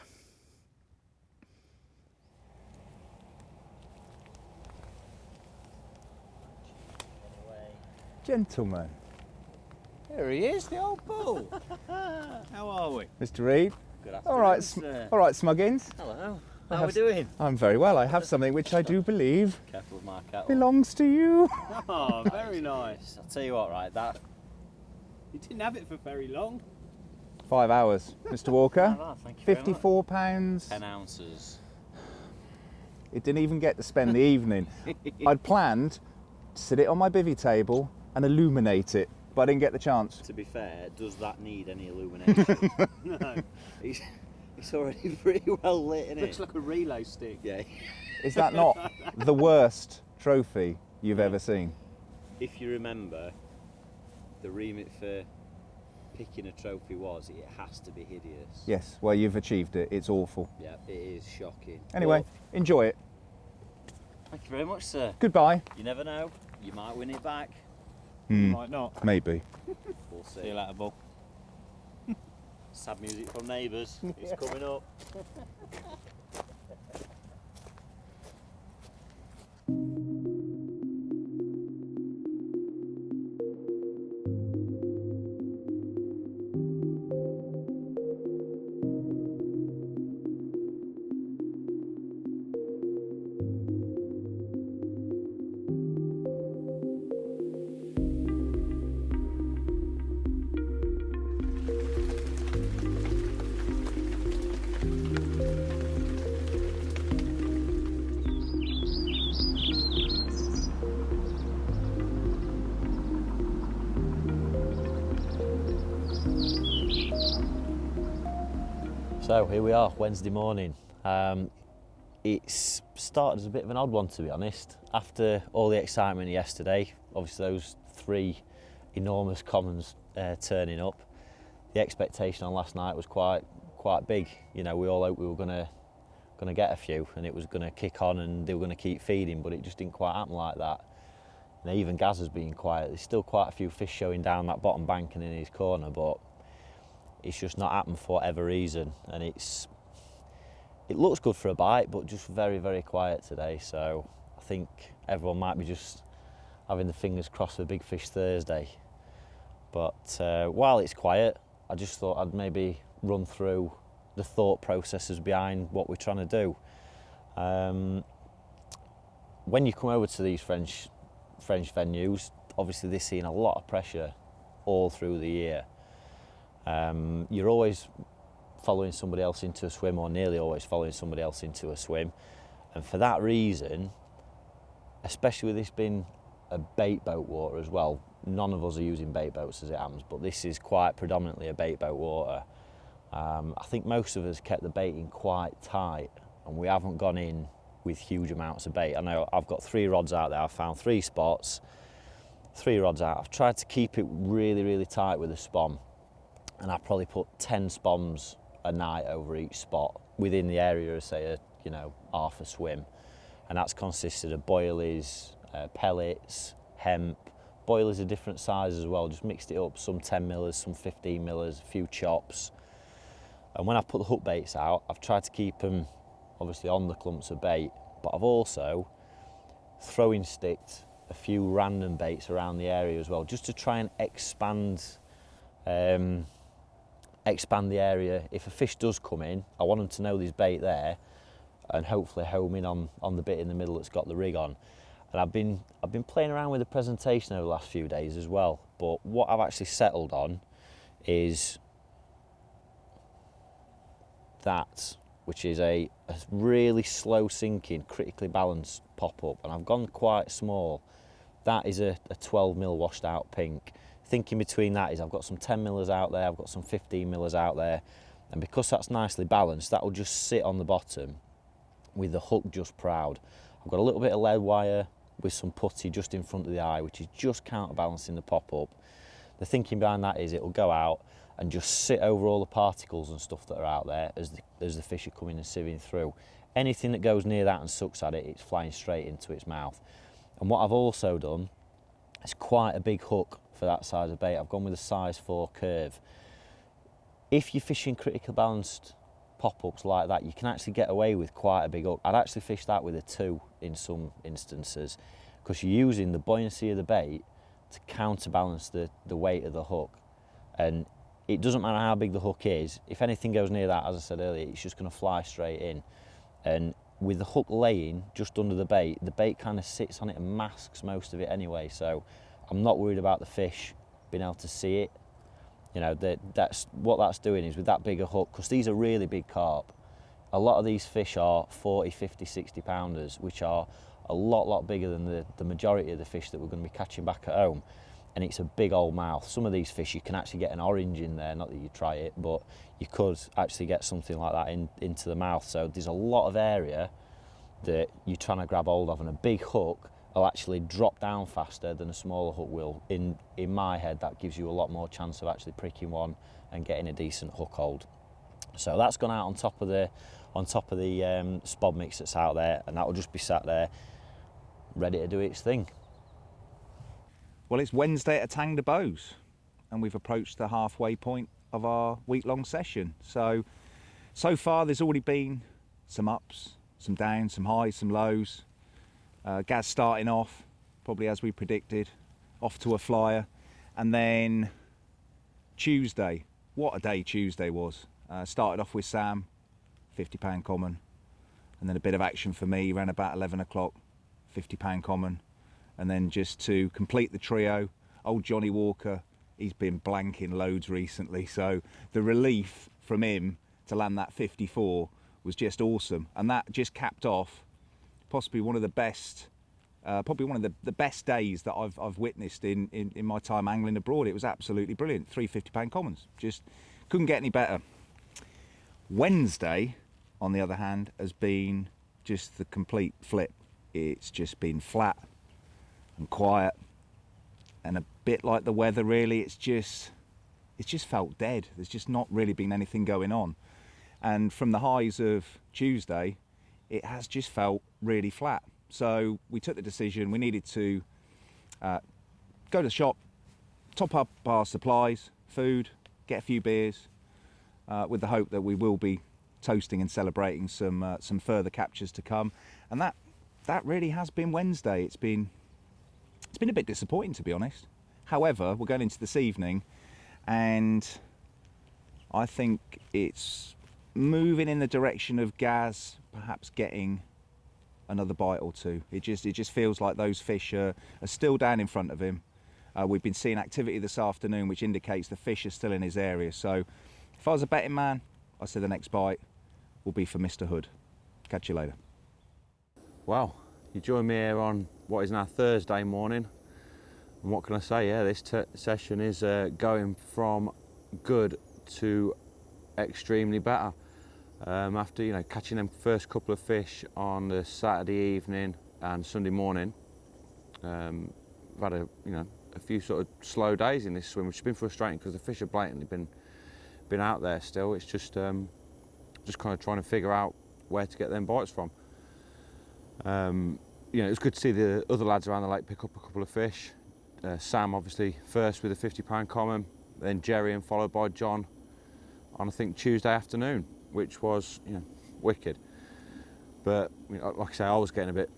Gentlemen. There he is, the old bull. How are we? Mr. Reed. Good afternoon, All right, sir. all right, Smuggins. Hello. I How are we have- doing? I'm very well. I have something which I do believe Careful with my cattle. belongs to you. Oh, very nice. I'll tell you what, right, that You didn't have it for very long. 5 hours, Mr. Walker. Oh, thank you very much. £54. 10 ounces. It didn't even get to spend the evening. I'd planned to sit it on my bivvy table and illuminate it, but I didn't get the chance. To be fair, does that need any illumination? No. It's already pretty well lit, isn't Looks it? like a relay stick. Yeah. Is that not the worst trophy you've ever seen? If you remember, the remit for picking a trophy was it has to be hideous. Yes, well, you've achieved it. It's awful. Yeah, it is shocking. Anyway, enjoy it. But thank you very much, sir. Goodbye. You never know, you might win it back. Might not. Maybe. We'll see. See you later, bull. Sad music from neighbours. It's coming up. So here we are, Wednesday morning. It's started as a bit of an odd one, to be honest. After all the excitement yesterday, obviously those 3 enormous commons turning up, the expectation on last night was quite big. You know, we all hoped we were gonna get a few, and it was gonna kick on, and they were gonna keep feeding, but it just didn't quite happen like that. You know, even Gaz has been quiet. There's still quite a few fish showing down that bottom bank and in his corner, but it's just not happened for whatever reason, and it looks good for a bite, but just very, very quiet today. So I think everyone might be just having the fingers crossed for Big Fish Thursday. But while it's quiet, I just thought I'd maybe run through the thought processes behind what we're trying to do. When you come over to these French venues, obviously they're seeing a lot of pressure all through the year. You're always following somebody else into a swim, or nearly always following somebody else into a swim, and for that reason, especially with this being a bait boat water as well, none of us are using bait boats as it happens, but this is quite predominantly a bait boat water. I think most of us kept the bait in quite tight, and we haven't gone in with huge amounts of bait. I know I've got 3 rods out there, I've found 3 spots, 3 rods out. I've tried to keep it really, really tight with a spom, and I probably put 10 spoms a night over each spot within the area of, say, half a swim. And that's consisted of boilies, pellets, hemp. Boilies are different sizes as well, just mixed it up, some 10 millers, some 15 millers, a few chops. And when I've put the hook baits out, I've tried to keep them obviously on the clumps of bait, but I've also throwing sticked a few random baits around the area as well, just to try and expand the area. If a fish does come in, I want them to know there's bait there, and hopefully home in on the bit in the middle that's got the rig on. And I've been playing around with the presentation over the last few days as well, but what I've actually settled on is that, which is a really slow sinking, critically balanced pop-up, and I've gone quite small. That is a 12 mil washed out pink. Thinking between that is I've got some 10 millers out there, I've got some 15 millers out there, and because that's nicely balanced, that will just sit on the bottom with the hook just proud. I've got a little bit of lead wire with some putty just in front of the eye, which is just counterbalancing the pop-up. The thinking behind that is it will go out and just sit over all the particles and stuff that are out there as the fish are coming and sieving through. Anything that goes near that and sucks at it, it's flying straight into its mouth. And what I've also done is quite a big hook for that size of bait. I've gone with a size 4 curve. If you're fishing critical balanced pop-ups like that, you can actually get away with quite a big hook. I'd actually fish that with a 2 in some instances, because you're using the buoyancy of the bait to counterbalance the weight of the hook. And it doesn't matter how big the hook is, if anything goes near that, as I said earlier, it's just going to fly straight in. And with the hook laying just under the bait kind of sits on it and masks most of it anyway, so I'm not worried about the fish being able to see it. That's what that's doing is with that bigger hook, because these are really big carp. A lot of these fish are 40, 50, 60 pounders, which are a lot bigger than the majority of the fish that we're going to be catching back at home. And it's a big old mouth. Some of these fish you can actually get an orange in there, not that you try it, but you could actually get something like that into the mouth. So there's a lot of area that you're trying to grab hold of, and a big hook will actually drop down faster than a smaller hook will. In my head, that gives you a lot more chance of actually pricking one and getting a decent hook hold. So that's gone out on top of the spod mix that's out there, and that will just be sat there ready to do its thing. Well, it's Wednesday at Etang de Bows, and we've approached the halfway point of our week-long session. So far there's already been some ups, some downs, some highs, some lows. Gaz starting off, probably as we predicted, off to a flyer. And then Tuesday, what a day Tuesday was. Started off with Sam, £50 common. And then a bit of action for me, around about 11 o'clock, £50 common. And then just to complete the trio, old Johnny Walker, he's been blanking loads recently. So the relief from him to land that 54 was just awesome. And that just capped off possibly one of the best, probably one of the best days that I've witnessed in my time angling abroad. It was absolutely brilliant. 3 £50 commons, just couldn't get any better. Wednesday, on the other hand, has been just the complete flip. It's just been flat and quiet, and a bit like the weather really. It's just felt dead. There's just not really been anything going on. And from the highs of Tuesday, it has just felt really flat. So we took the decision, we needed to go to the shop, top up our supplies, food, get a few beers, with the hope that we will be toasting and celebrating some further captures to come. And that really has been Wednesday. It's been a bit disappointing, to be honest. However, we're going into this evening, and I think it's moving in the direction of Gaz perhaps getting another bite or two. It just feels like those fish are still down in front of him. We've been seeing activity this afternoon, which indicates the fish are still in his area. So if I was a betting man, I'd say the next bite will be for Mr. Hood. Catch you later. Wow, you join me here on what is now Thursday morning, and what can I say? Yeah, this session is going from good to extremely better. After, you know, catching them first couple of fish on the Saturday evening and Sunday morning, I've had a few sort of slow days in this swim, which has been frustrating because the fish have blatantly been out there still. It's just kind of trying to figure out where to get them bites from. You know, it was good to see the other lads around the lake pick up a couple of fish. Sam obviously first with a 50-pound common, then Jerry, and followed by John on, I think, Tuesday afternoon, which was, you know, wicked. But, you know, like I say, I was getting a bit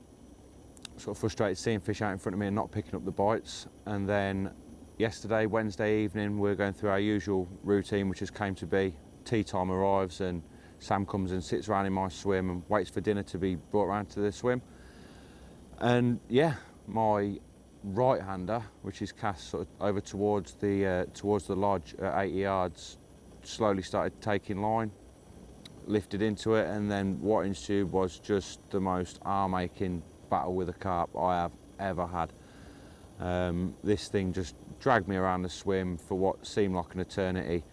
sort of frustrated seeing fish out in front of me and not picking up the bites. And then yesterday, Wednesday evening, we're going through our usual routine, which has came to be tea time arrives and Sam comes and sits around in my swim and waits for dinner to be brought around to the swim. And yeah, my right-hander, which is cast sort of over towards the lodge at 80 yards, slowly started taking line, lifted into it, and then what ensued was just the most arm-aching battle with a carp I have ever had. This thing just dragged me around the swim for what seemed like an eternity.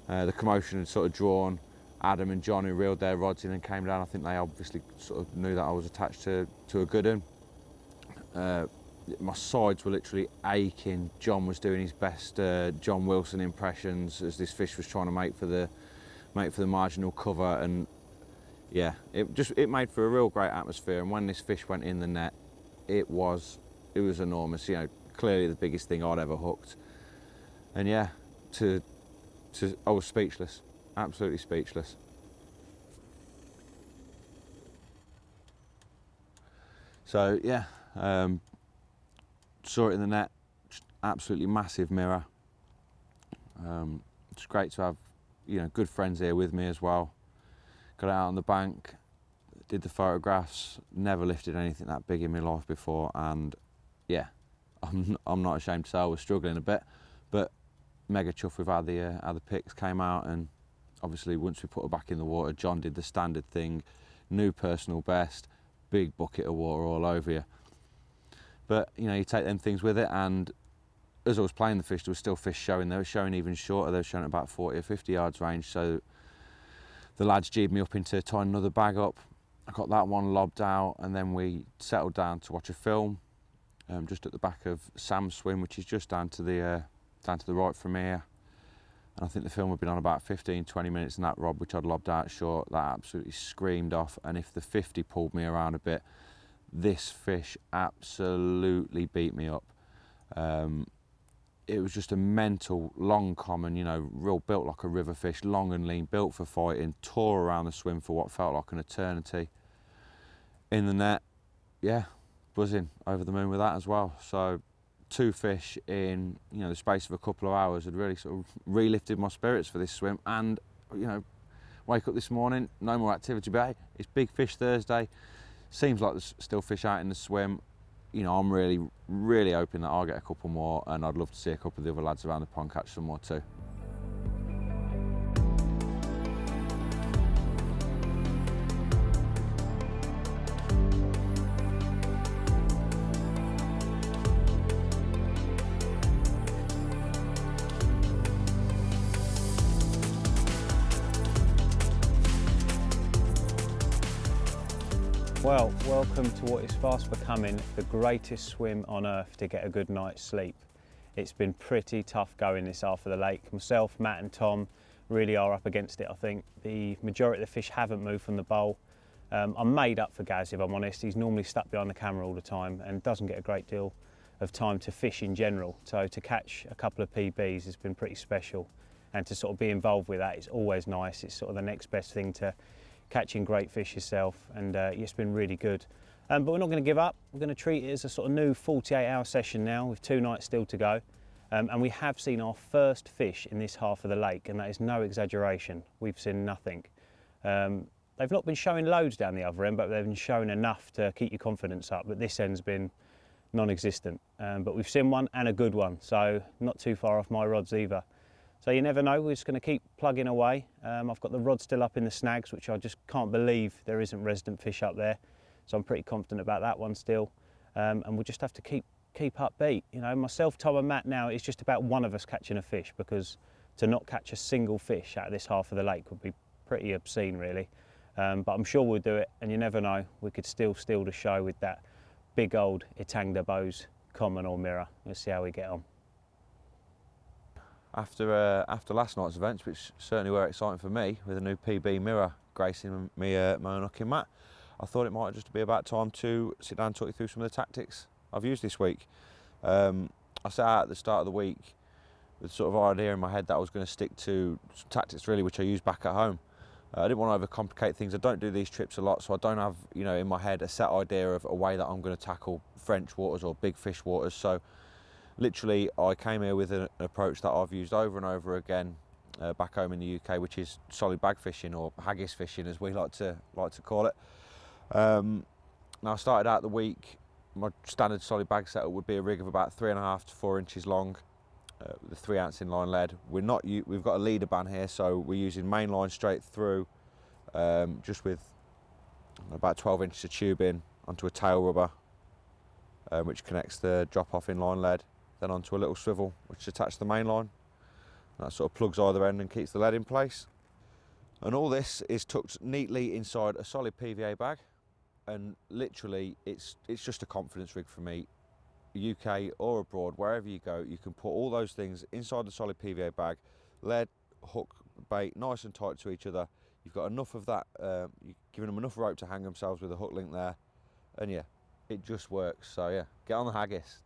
The commotion had sort of drawn Adam and John, who reeled their rods in and came down. I think they obviously sort of knew that I was attached to a good one. My sides were literally aching. John was doing his best John Wilson impressions as this fish was trying to make for the marginal cover, and yeah, it made for a real great atmosphere. And when this fish went in the net, it was enormous. You know, clearly the biggest thing I'd ever hooked. And yeah, I was speechless, absolutely speechless. So yeah. Saw it in the net, just absolutely massive mirror. It's great to have, you know, good friends here with me as well. Got out on the bank, did the photographs, never lifted anything that big in my life before, and yeah, I'm not ashamed to say I was struggling a bit, but mega chuffed with how the pics came out. And obviously once we put her back in the water, John did the standard thing, new personal best, big bucket of water all over you. But, you know, you take them things with it, and as I was playing the fish, there was still fish showing. They were showing even shorter. They were showing at about 40 or 50 yards range. So the lads G'd me up into tying another bag up. I got that one lobbed out, and then we settled down to watch a film just at the back of Sam's swim, which is just down to the right from here. And I think the film had been on about 15-20 minutes, and that rod, which I'd lobbed out short, that absolutely screamed off. And if the 50 pulled me around a bit, this fish absolutely beat me up. It was just a mental, long common, you know, real built like a river fish, long and lean, built for fighting, tore around the swim for what felt like an eternity. In the net, yeah, buzzing, over the moon with that as well. So 2 fish in, you know, the space of a couple of hours had really sort of relifted my spirits for this swim. And, you know, wake up this morning, no more activity, but hey, it's Big Fish Thursday. Seems like there's still fish out in the swim. You know, I'm really, really hoping that I'll get a couple more, and I'd love to see a couple of the other lads around the pond catch some more too. Well, welcome to what is fast becoming the greatest swim on earth to get a good night's sleep. It's been pretty tough going this half of the lake. Myself, Matt and Tom really are up against it, I think. The majority of the fish haven't moved from the bowl. I'm made up for Gaz, if I'm honest. He's normally stuck behind the camera all the time and doesn't get a great deal of time to fish in general. So to catch a couple of PBs has been pretty special. And to sort of be involved with that is always nice. It's sort of the next best thing to catching great fish yourself, and it's been really good. But we're not going to give up. We're going to treat it as a sort of new 48-hour session now with 2 nights still to go. And we have seen our first fish in this half of the lake, and that is no exaggeration. We've seen nothing. They've not been showing loads down the other end, but they've been showing enough to keep your confidence up. But this end's been non-existent. But we've seen one, and a good one, so not too far off my rods either. So you never know, we're just going to keep plugging away. I've got the rod still up in the snags, which I just can't believe there isn't resident fish up there. So I'm pretty confident about that one still. And we'll just have to keep upbeat. You know, myself, Tom and Matt now, it's just about one of us catching a fish, because to not catch a single fish out of this half of the lake would be pretty obscene, really. But I'm sure we'll do it, and you never know, we could still steal the show with that big old Etang de Bows common or mirror. We'll see how we get on. After last night's events, which certainly were exciting for me, with a new PB mirror gracing me my unhooking mat, I thought it might just be about time to sit down and talk you through some of the tactics I've used this week. I set out at the start of the week with sort of idea in my head that I was going to stick to some tactics really which I use back at home. I didn't want to overcomplicate things. I don't do these trips a lot, so I don't have, you know, in my head a set idea of a way that I'm going to tackle French waters or big fish waters. So literally I came here with an approach that I've used over and over again back home in the UK, which is solid bag fishing, or haggis fishing as we like to call it. Now I started out the week, my standard solid bag setup would be a rig of about 3.5 to 4 inches long, with a 3 ounce inline lead. We've got a leader band here, so we're using main line straight through, just with about 12 inches of tubing onto a tail rubber, which connects the drop off inline lead, then onto a little swivel which is attached to the main line. And that sort of plugs either end and keeps the lead in place. And all this is tucked neatly inside a solid PVA bag, and literally it's just a confidence rig for me. UK or abroad, wherever you go, you can put all those things inside the solid PVA bag, lead, hook, bait, nice and tight to each other. You've got enough of that, you're giving them enough rope to hang themselves with a hook link there, and yeah, it just works. So yeah, get on the haggis.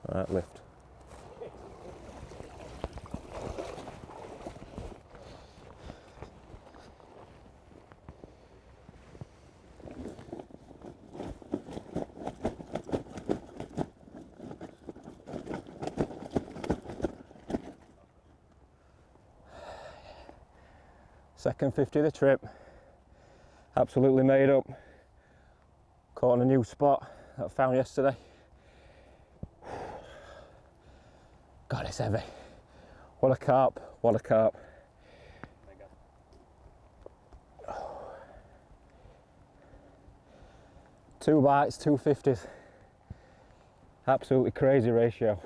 Alright, lift. Second 50 of the trip, absolutely made up. Caught on a new spot that I found yesterday. God, it's heavy. What a carp, what a carp. Two bites, 250s. Absolutely crazy ratio.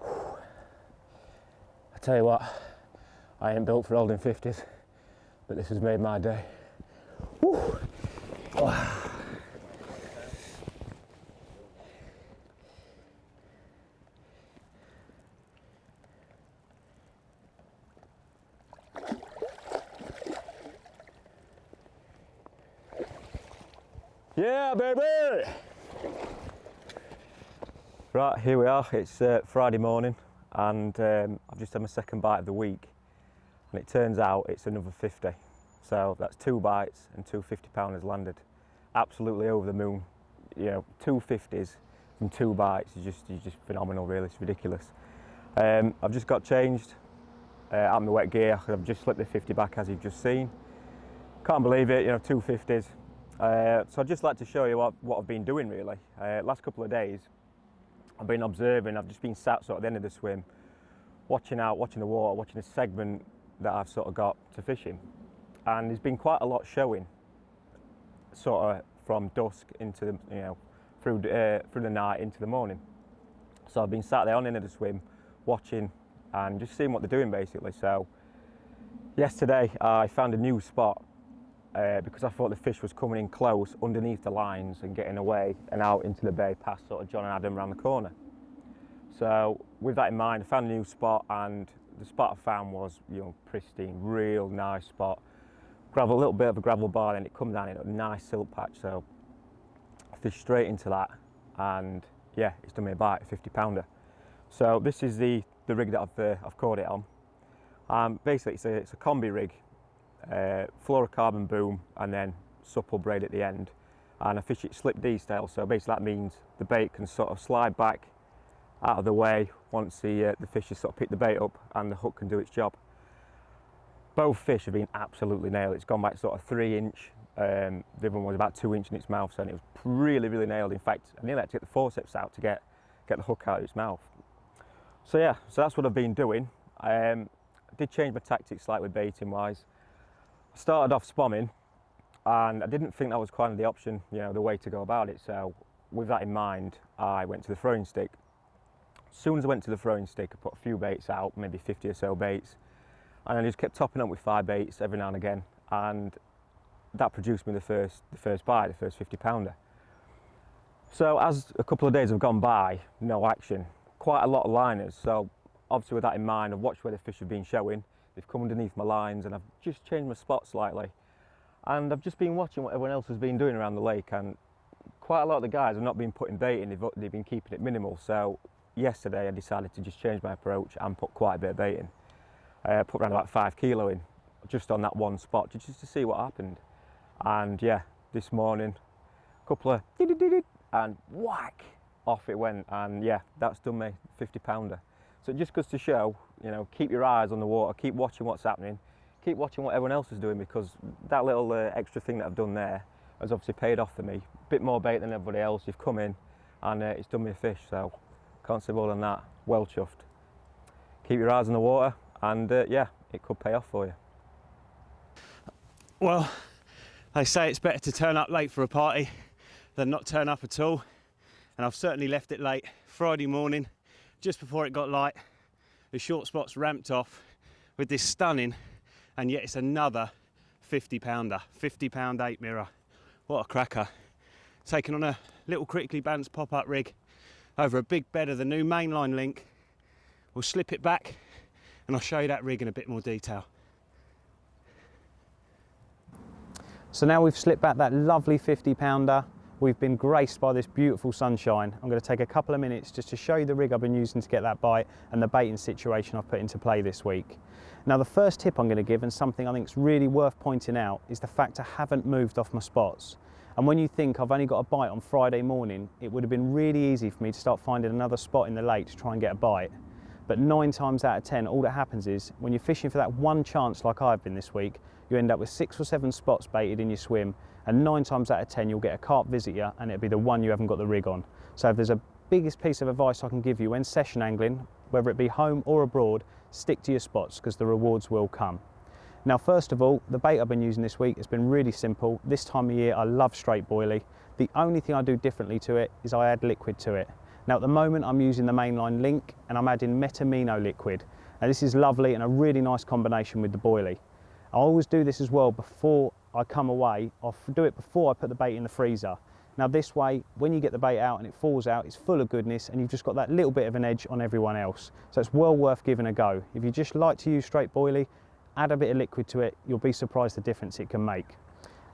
I tell you what, I ain't built for holding 50s, but this has made my day. Woo. Oh. Yeah, baby! Right, here we are. It's Friday morning, and I've just had my second bite of the week, and it turns out it's another 50. So that's 2 bites and 2 50-pounders landed. Absolutely over the moon. You know, 2 50s from 2 bites is just phenomenal, really. It's ridiculous. I've just got changed out of my wet gear. I've just slipped the 50 back, as you've just seen. Can't believe it, you know, 2 50s. So I'd just like to show you what I've been doing, really. Last couple of days, I've been observing. I've just been sat sort of at the end of the swim, watching the water, watching a segment that I've sort of got to fish in. And there's been quite a lot showing, sort of from dusk into the, you know, through the night into the morning. So I've been sat there on the end of the swim, watching and just seeing what they're doing, basically. So yesterday I found a new spot because I thought the fish was coming in close underneath the lines and getting away and out into the bay past sort of John and Adam around the corner. So with that in mind, I found a new spot, and the spot I found was, you know, pristine, real nice spot. Gravel, a little bit of a gravel bar, and it come down in a nice silt patch. So I fished straight into that, and yeah, it's done me a bite, a 50-pounder. So this is the rig that I've caught it on. Basically, it's a combi rig, fluorocarbon boom, and then supple braid at the end. And I fish it slip D style. So basically, that means the bait can sort of slide back out of the way once the fish has sort of picked the bait up, and the hook can do its job. Both fish have been absolutely nailed. It's gone back sort of 3 inch. The other one was about 2 inch in its mouth, so it was really, really nailed. In fact, I nearly had to get the forceps out to get the hook out of its mouth. So yeah, so that's what I've been doing. I did change my tactics slightly baiting wise. I started off spomming, and I didn't think that was kind of the option, you know, the way to go about it. So with that in mind, I went to the throwing stick. As soon as I went to the throwing stick, I put a few baits out, maybe 50 or so baits, and I just kept topping up with 5 baits every now and again, and that produced me the first bite, the first 50 pounder. So as a couple of days have gone by, no action, quite a lot of liners. So obviously with that in mind, I've watched where the fish have been showing. They've come underneath my lines, and I've just changed my spot slightly. And I've just been watching what everyone else has been doing around the lake, and quite a lot of the guys have not been putting bait in, they've been keeping it minimal. So yesterday I decided to just change my approach and put quite a bit of bait in. I put around about 5 kilo in, just on that one spot, just to see what happened. And yeah, this morning, a couple of and whack, off it went, and yeah, that's done me 50 pounder. So it just goes to show, you know, keep your eyes on the water, keep watching what's happening, keep watching what everyone else is doing, because that little extra thing that I've done there has obviously paid off for me. A bit more bait than everybody else. You've come in and it's done me a fish, so can't say more than that. Well chuffed. Keep your eyes on the water, and yeah, it could pay off for you. Well, they say it's better to turn up late for a party than not turn up at all, and I've certainly left it late. Friday morning, just before it got light, the short spots ramped off with this stunning, and yet it's another 50 pounder, 50 pound 8 mirror. What a cracker. Taken on a little critically balanced pop-up rig over a big bed of the new mainline link. We'll slip it back and I'll show you that rig in a bit more detail. So now we've slipped back that lovely 50 pounder. We've been graced by this beautiful sunshine. I'm going to take a couple of minutes just to show you the rig I've been using to get that bite and the baiting situation I've put into play this week. Now the first tip I'm going to give, and something I think is really worth pointing out, is the fact I haven't moved off my spots. And when you think I've only got a bite on Friday morning, it would have been really easy for me to start finding another spot in the lake to try and get a bite. But 9 times out of 10, all that happens is when you're fishing for that one chance like I've been this week, you end up with 6 or 7 spots baited in your swim, and 9 times out of 10 you'll get a carp visit you, and it'll be the one you haven't got the rig on. So if there's a biggest piece of advice I can give you when session angling, whether it be home or abroad, stick to your spots, because the rewards will come. Now first of all, the bait I've been using this week has been really simple. This time of year I love straight boilie. The only thing I do differently to it is I add liquid to it. Now at the moment I'm using the mainline link, and I'm adding metamino liquid. Now this is lovely and a really nice combination with the boilie. I always do this as well before I come away. I'll do it before I put the bait in the freezer. Now this way, when you get the bait out and it falls out, it's full of goodness, and you've just got that little bit of an edge on everyone else. So it's well worth giving a go. If you just like to use straight boilie, add a bit of liquid to it, you'll be surprised the difference it can make.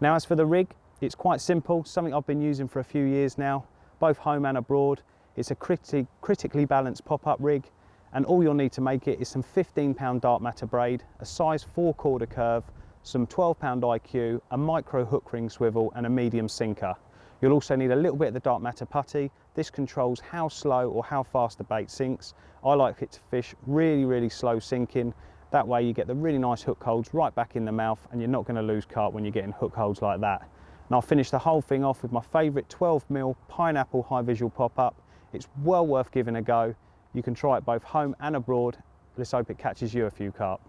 Now as for the rig, it's quite simple, something I've been using for a few years now, both home and abroad. It's a critically balanced pop-up rig, and all you'll need to make it is some 15-pound dark matter braid, a size 4-quarter curve, some 12-pound IQ, a micro hook ring swivel, and a medium sinker. You'll also need a little bit of the dark matter putty. This controls how slow or how fast the bait sinks. I like it to fish really, really slow sinking. That way you get the really nice hook holds right back in the mouth, and you're not going to lose carp when you're getting hook holds like that. And I'll finish the whole thing off with my favourite 12mm pineapple high visual pop-up. It's well worth giving a go. You can try it both home and abroad. Let's hope it catches you a few carp.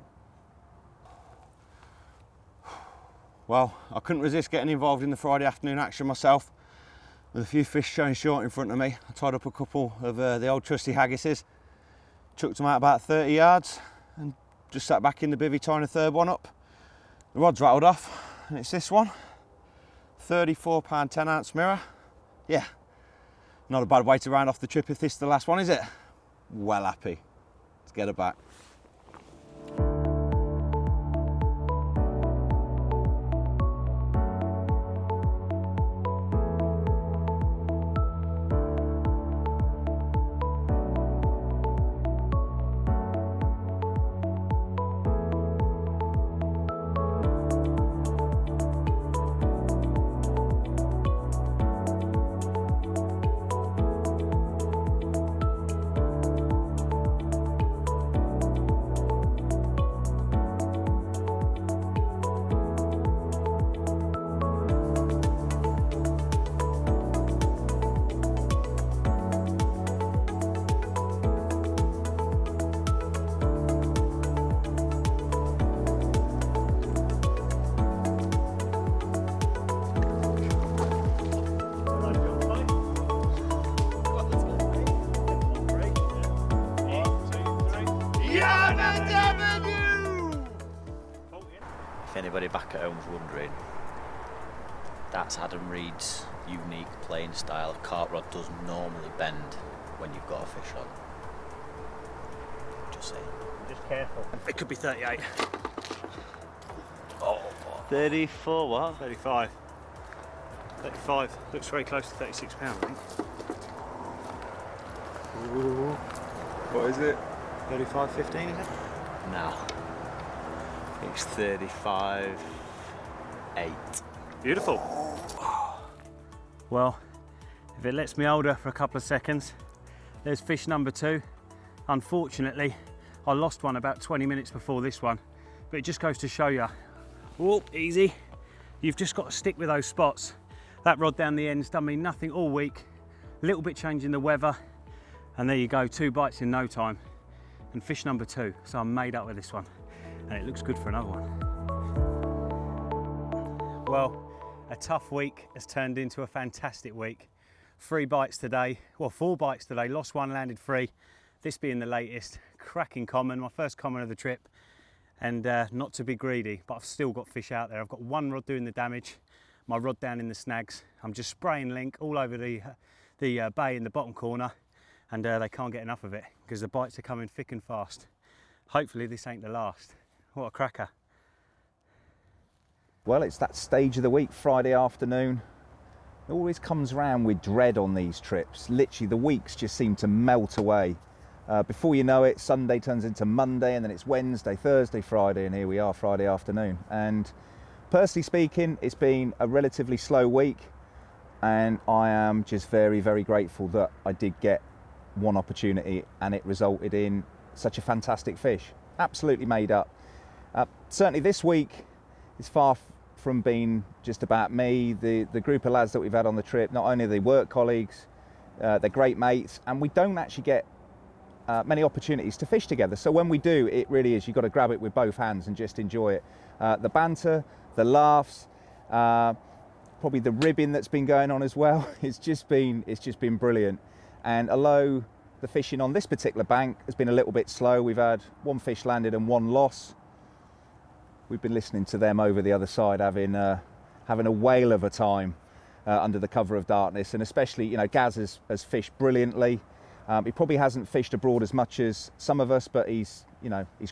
Well, I couldn't resist getting involved in the Friday afternoon action myself, with a few fish showing short in front of me. I tied up a couple of the old trusty haggises, chucked them out about 30 yards, and just sat back in the bivvy tying a third one up. The rod's rattled off, and it's this one, 34 pound 10 ounce mirror. Yeah, not a bad way to round off the trip if this is the last one, is it? Well happy. Let's get her back. anybody back at home was wondering, that's Adam Reed's unique playing style. A carp rod does normally bend when you've got a fish on. Just saying. Just careful. It could be 38. Oh, 34 what? 35. 35. Looks very close to 36 pounds, I think. Ooh. What is it? 35.15, is it? no. It's 35.8. Beautiful. Well, if it lets me hold her for a couple of seconds, there's fish number 2. Unfortunately, I lost one about 20 minutes before this one, but it just goes to show you, whoop, easy. You've just got to stick with those spots. That rod down the end's done me nothing all week. A little bit changing the weather, and there you go, 2 bites in no time. And fish number 2, so I'm made up with this one. And it looks good for another one. Well, a tough week has turned into a fantastic week. 3 bites today, well 4 bites today, lost 1, landed 3. This being the latest, cracking common, my first common of the trip. And not to be greedy, but I've still got fish out there. I've got 1 rod doing the damage, my rod down in the snags. I'm just spraying link all over the bay in the bottom corner, and they can't get enough of it because the bites are coming thick and fast. Hopefully this ain't the last. What a cracker. Well, it's that stage of the week, Friday afternoon. It always comes round with dread on these trips. Literally, the weeks just seem to melt away. Before you know it, Sunday turns into Monday, and then it's Wednesday, Thursday, Friday, and here we are, Friday afternoon. And personally speaking, it's been a relatively slow week, and I am just very, very grateful that I did get one opportunity and it resulted in such a fantastic fish. Absolutely made up. Certainly this week is far from being just about me. The group of lads that we've had on the trip, not only are they work colleagues, they're great mates, and we don't actually get many opportunities to fish together. So when we do, it really is, you've got to grab it with both hands and just enjoy it. The banter, the laughs, probably the ribbing that's been going on as well. It's just been brilliant. And although the fishing on this particular bank has been a little bit slow, we've had 1 fish landed and 1 loss. We've been listening to them over the other side, having a whale of a time under the cover of darkness. And especially, you know, Gaz has fished brilliantly. He probably hasn't fished abroad as much as some of us, but he's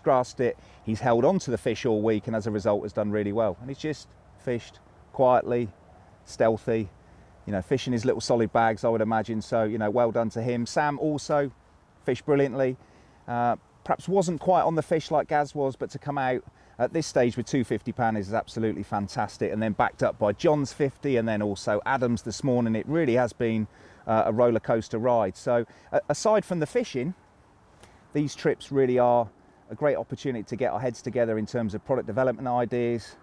grasped it. He's held on to the fish all week, and as a result has done really well. And he's just fished quietly, stealthy, you know, fishing his little solid bags, I would imagine. So, you know, well done to him. Sam also fished brilliantly. Perhaps wasn't quite on the fish like Gaz was, but to come out at this stage with 2 50-pounders is absolutely fantastic. And then backed up by John's 50 and then also Adam's this morning. It really has been a roller coaster ride. So aside from the fishing, these trips really are a great opportunity to get our heads together in terms of product development ideas.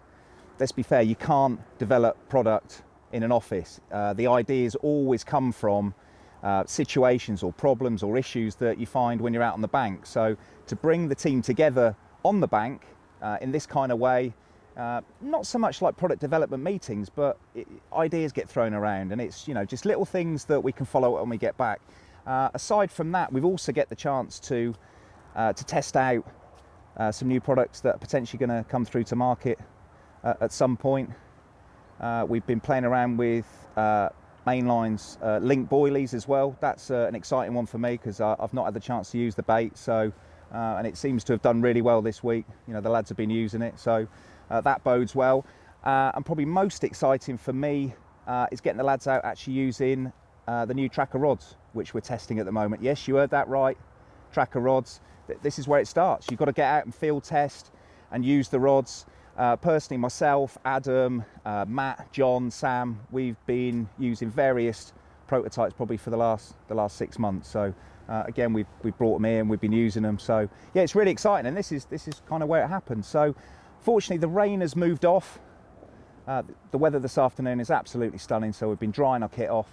Let's be fair, you can't develop product in an office. The ideas always come from situations or problems or issues that you find when you're out on the bank. So to bring the team together on the bank in this kind of way, not so much like product development meetings, but ideas get thrown around, and it's, you know, just little things that we can follow when we get back. Aside from that, we've also get the chance to test out some new products that are potentially going to come through to market at some point. We've been playing around with Mainline's link boilies as well. That's an exciting one for me because I've not had the chance to use the bait, so and it seems to have done really well this week. You know, the lads have been using it, so that bodes well. And probably most exciting for me is getting the lads out actually using the new Trakker rods, which we're testing at the moment. Yes, you heard that right, Trakker rods. This is where it starts. You've got to get out and field test and use the rods. Personally, myself, Adam, Matt, John, Sam, we've been using various prototypes probably for the last 6 months. So again, we've brought them in, we've been using them. So yeah, it's really exciting, and this is kind of where it happens. So fortunately, the rain has moved off. The weather this afternoon is absolutely stunning. So we've been drying our kit off,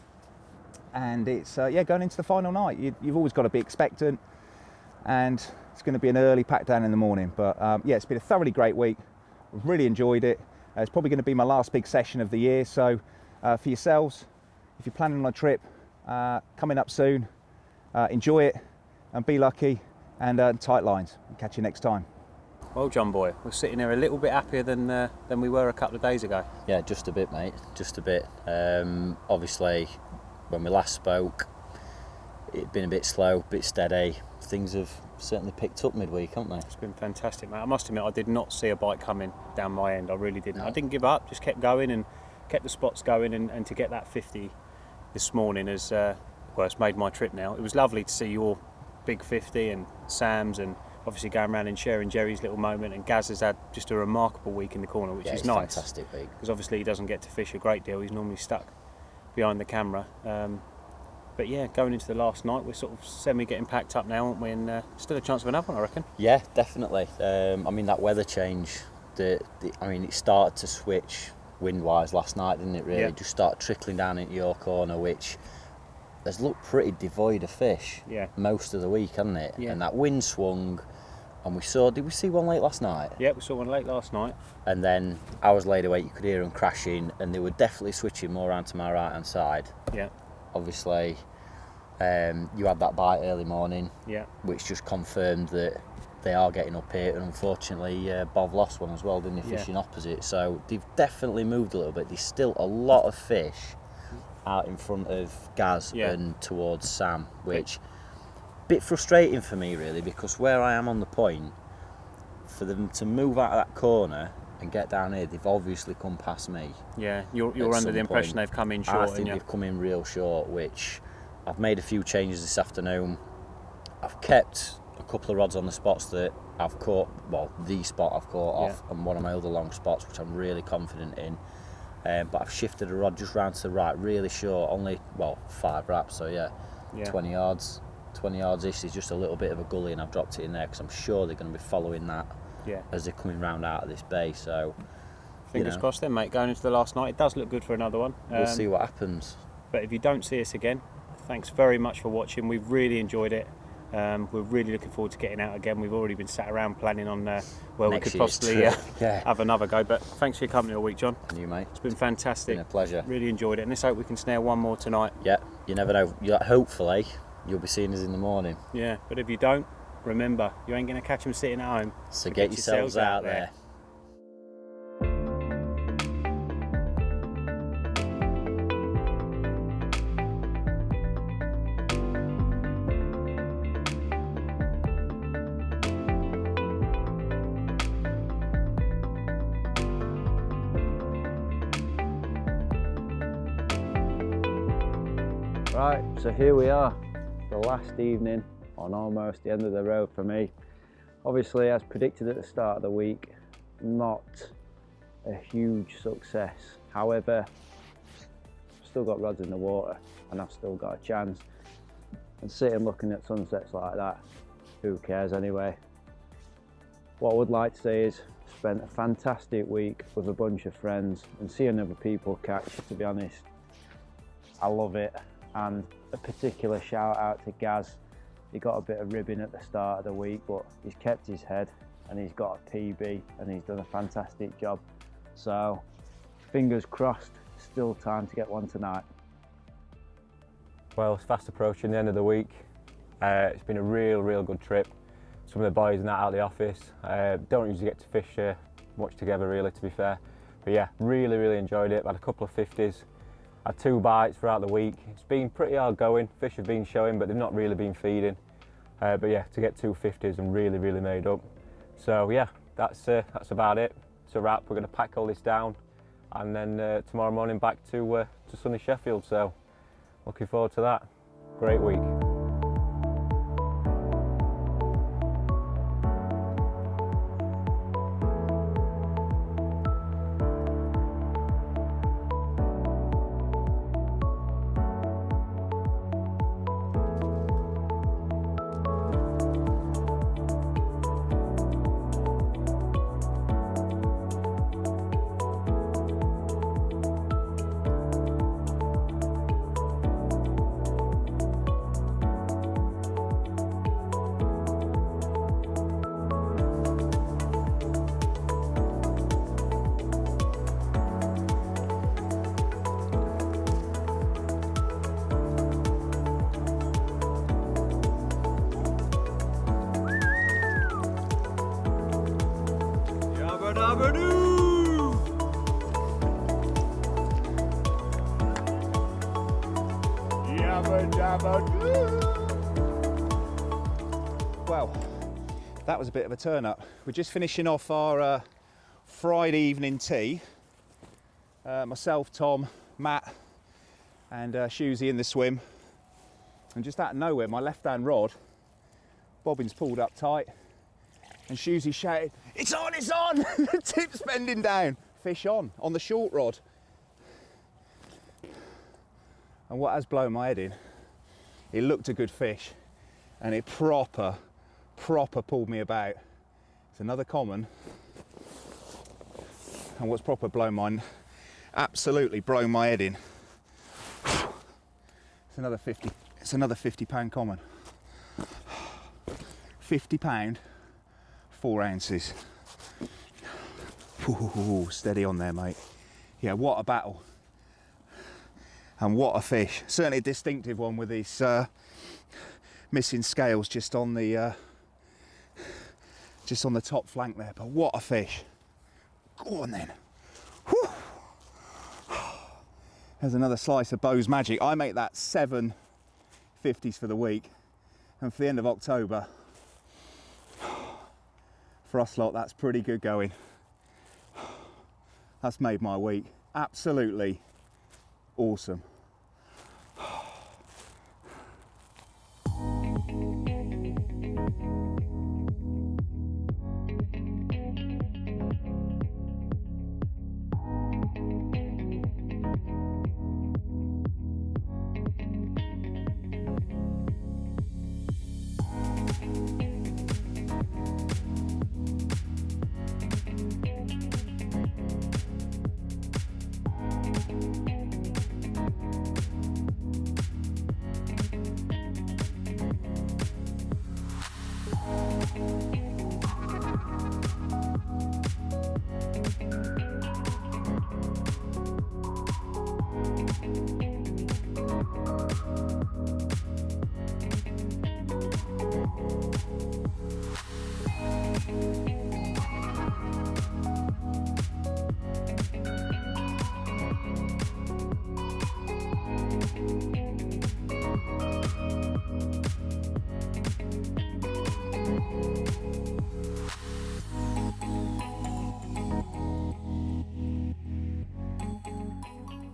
and it's going into the final night. You've always got to be expectant, and it's going to be an early pack down in the morning. But yeah, it's been a thoroughly great week. We've really enjoyed it. It's probably going to be my last big session of the year. So for yourselves, if you're planning on a trip coming up soon, enjoy it and be lucky, and tight lines. Catch you next time. Well, John boy, we're sitting here a little bit happier than we were a couple of days ago. Yeah, just a bit, mate. Just a bit. Obviously, when we last spoke, it'd been a bit slow, a bit steady. Things have certainly picked up midweek, haven't they? It's been fantastic, mate. I must admit, I did not see a bite coming down my end. I really didn't. No. I didn't give up, just kept going and kept the spots going. And to get that 50 this morning has, well, it's made my trip now. It was lovely to see your big 50 and Sam's, and obviously going around and sharing Jerry's little moment. And Gaz has had just a remarkable week in the corner, which is nice. Fantastic week. Because obviously he doesn't get to fish a great deal. He's normally stuck behind the camera. But yeah, going into the last night, we're sort of semi-getting packed up now, aren't we? And still a chance of another one, I reckon. Yeah, definitely. I mean, that weather change, it started to switch wind-wise last night, didn't it, really? Yeah. It just started trickling down into your corner, which has looked pretty devoid of fish most of the week, hasn't it? Yeah. And that wind swung, and did we see one late last night? Yeah, we saw one late last night. And then hours later, you could hear them crashing, and they were definitely switching more around to my right-hand side. Yeah. Obviously, you had that bite early morning, which just confirmed that they are getting up here. And unfortunately, Bob lost one as well, didn't he, fishing opposite? So they've definitely moved a little bit. There's still a lot of fish out in front of Gaz and towards Sam, which a bit frustrating for me, really, because where I am on the point, for them to move out of that corner and get down here, they've obviously come past me. Yeah, you're under the impression they've come in short. I think they've come in real short, which I've made a few changes this afternoon. I've kept a couple of rods on the spots that I've caught, well, the spot I've caught off, and one of my other long spots, which I'm really confident in. But I've shifted a rod just round to the right, really short, only, 5 wraps, so yeah. 20 yards. 20 yards-ish is just a little bit of a gully, and I've dropped it in there because I'm sure they're going to be following that as they're coming round out of this bay. So fingers crossed then, mate. Going into the last night, it does look good for another one. We'll see what happens. But if you don't see us again, thanks very much for watching. We've really enjoyed it. We're really looking forward to getting out again. We've already been sat around planning on where we could possibly have another go. But thanks for your company all week, John. And you, mate. It's been fantastic. It's been a pleasure. Really enjoyed it. And let's hope we can snare one more tonight. Yeah, you never know. Hopefully, you'll be seeing us in the morning. Yeah, but if you don't, remember, you ain't going to catch them sitting at home. So get yourselves out there. Right, so here we are, the last evening on almost the end of the road for me. Obviously, as predicted at the start of the week, not a huge success. However, I've still got rods in the water and I've still got a chance. And sitting looking at sunsets like that, who cares anyway? What I would like to say is spent a fantastic week with a bunch of friends, and seeing other people catch, to be honest, I love it. And a particular shout out to Gaz. He got a bit of ribbing at the start of the week, but he's kept his head and he's got a PB and he's done a fantastic job. So fingers crossed, still time to get one tonight. Well, it's fast approaching the end of the week. It's been a real good trip. Some of the boys are not out of the office. Don't usually get to fish much together, really, to be fair. But yeah, really enjoyed it. Had a couple of 50s. Had 2 bites throughout the week. It's been pretty hard going. Fish have been showing, but they've not really been feeding. But yeah, to get 2 50s and really made up. So yeah, that's about it. It's a wrap. We're going to pack all this down, and then tomorrow morning back to sunny Sheffield. So looking forward to that. Great week. Well, that was a bit of a turn up. We're just finishing off our Friday evening tea. Myself, Tom, Matt and Shusey in the swim. And just out of nowhere, my left-hand rod, bobbin's pulled up tight and Shusey shouted, "It's on, it's on!" The tip's bending down. Fish on the short rod. And what has blown my head in, it looked a good fish and it proper pulled me about. It's another common. And what's proper absolutely blown my head in. It's another 50 pound common. 50 pound, 4 ounces. Ooh, steady on there, mate. Yeah, what a battle. And what a fish. Certainly a distinctive one with these missing scales just on the top flank there. But what a fish. Go on then. Whew. There's another slice of Bows magic. I make that 7 50s for the week. And for the end of October, for us lot, that's pretty good going. That's made my week. Absolutely awesome.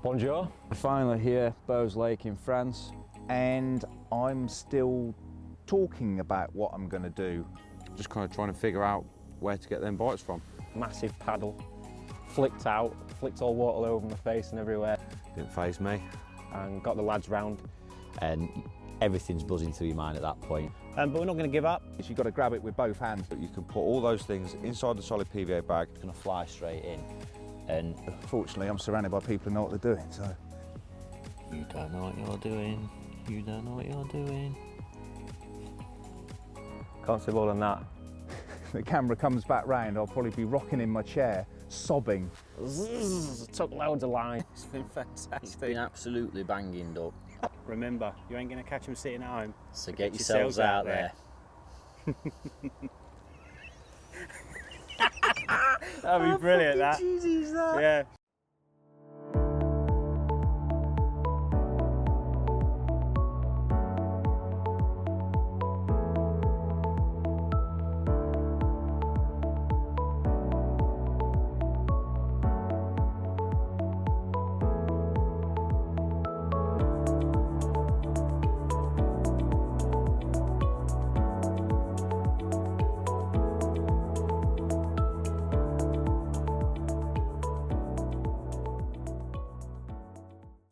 Bonjour. We're finally here, Bows Lake in France. And I'm still talking about what I'm going to do. Just kind of trying to figure out where to get them bites from. Massive paddle, flicked out, flicked all water all over my face and everywhere, Didn't faze me. and got the lads round. And everything's buzzing through your mind at that point. But we're not going to give up. Is you've got to grab it with both hands. You can put all those things inside the solid PVA bag. It's going to fly straight in. And Fortunately, I'm surrounded by people who know what they're doing, so. you don't know what you're doing. You don't know what you're doing. Can't say more than that. The camera comes back round, I'll probably be rocking in my chair, sobbing. Took loads of line. It's been fantastic. It's been absolutely banging up. Remember, you ain't going to catch them sitting at home. So get yourselves out there. That'd be brilliant, that. Cheesy is that? Yeah.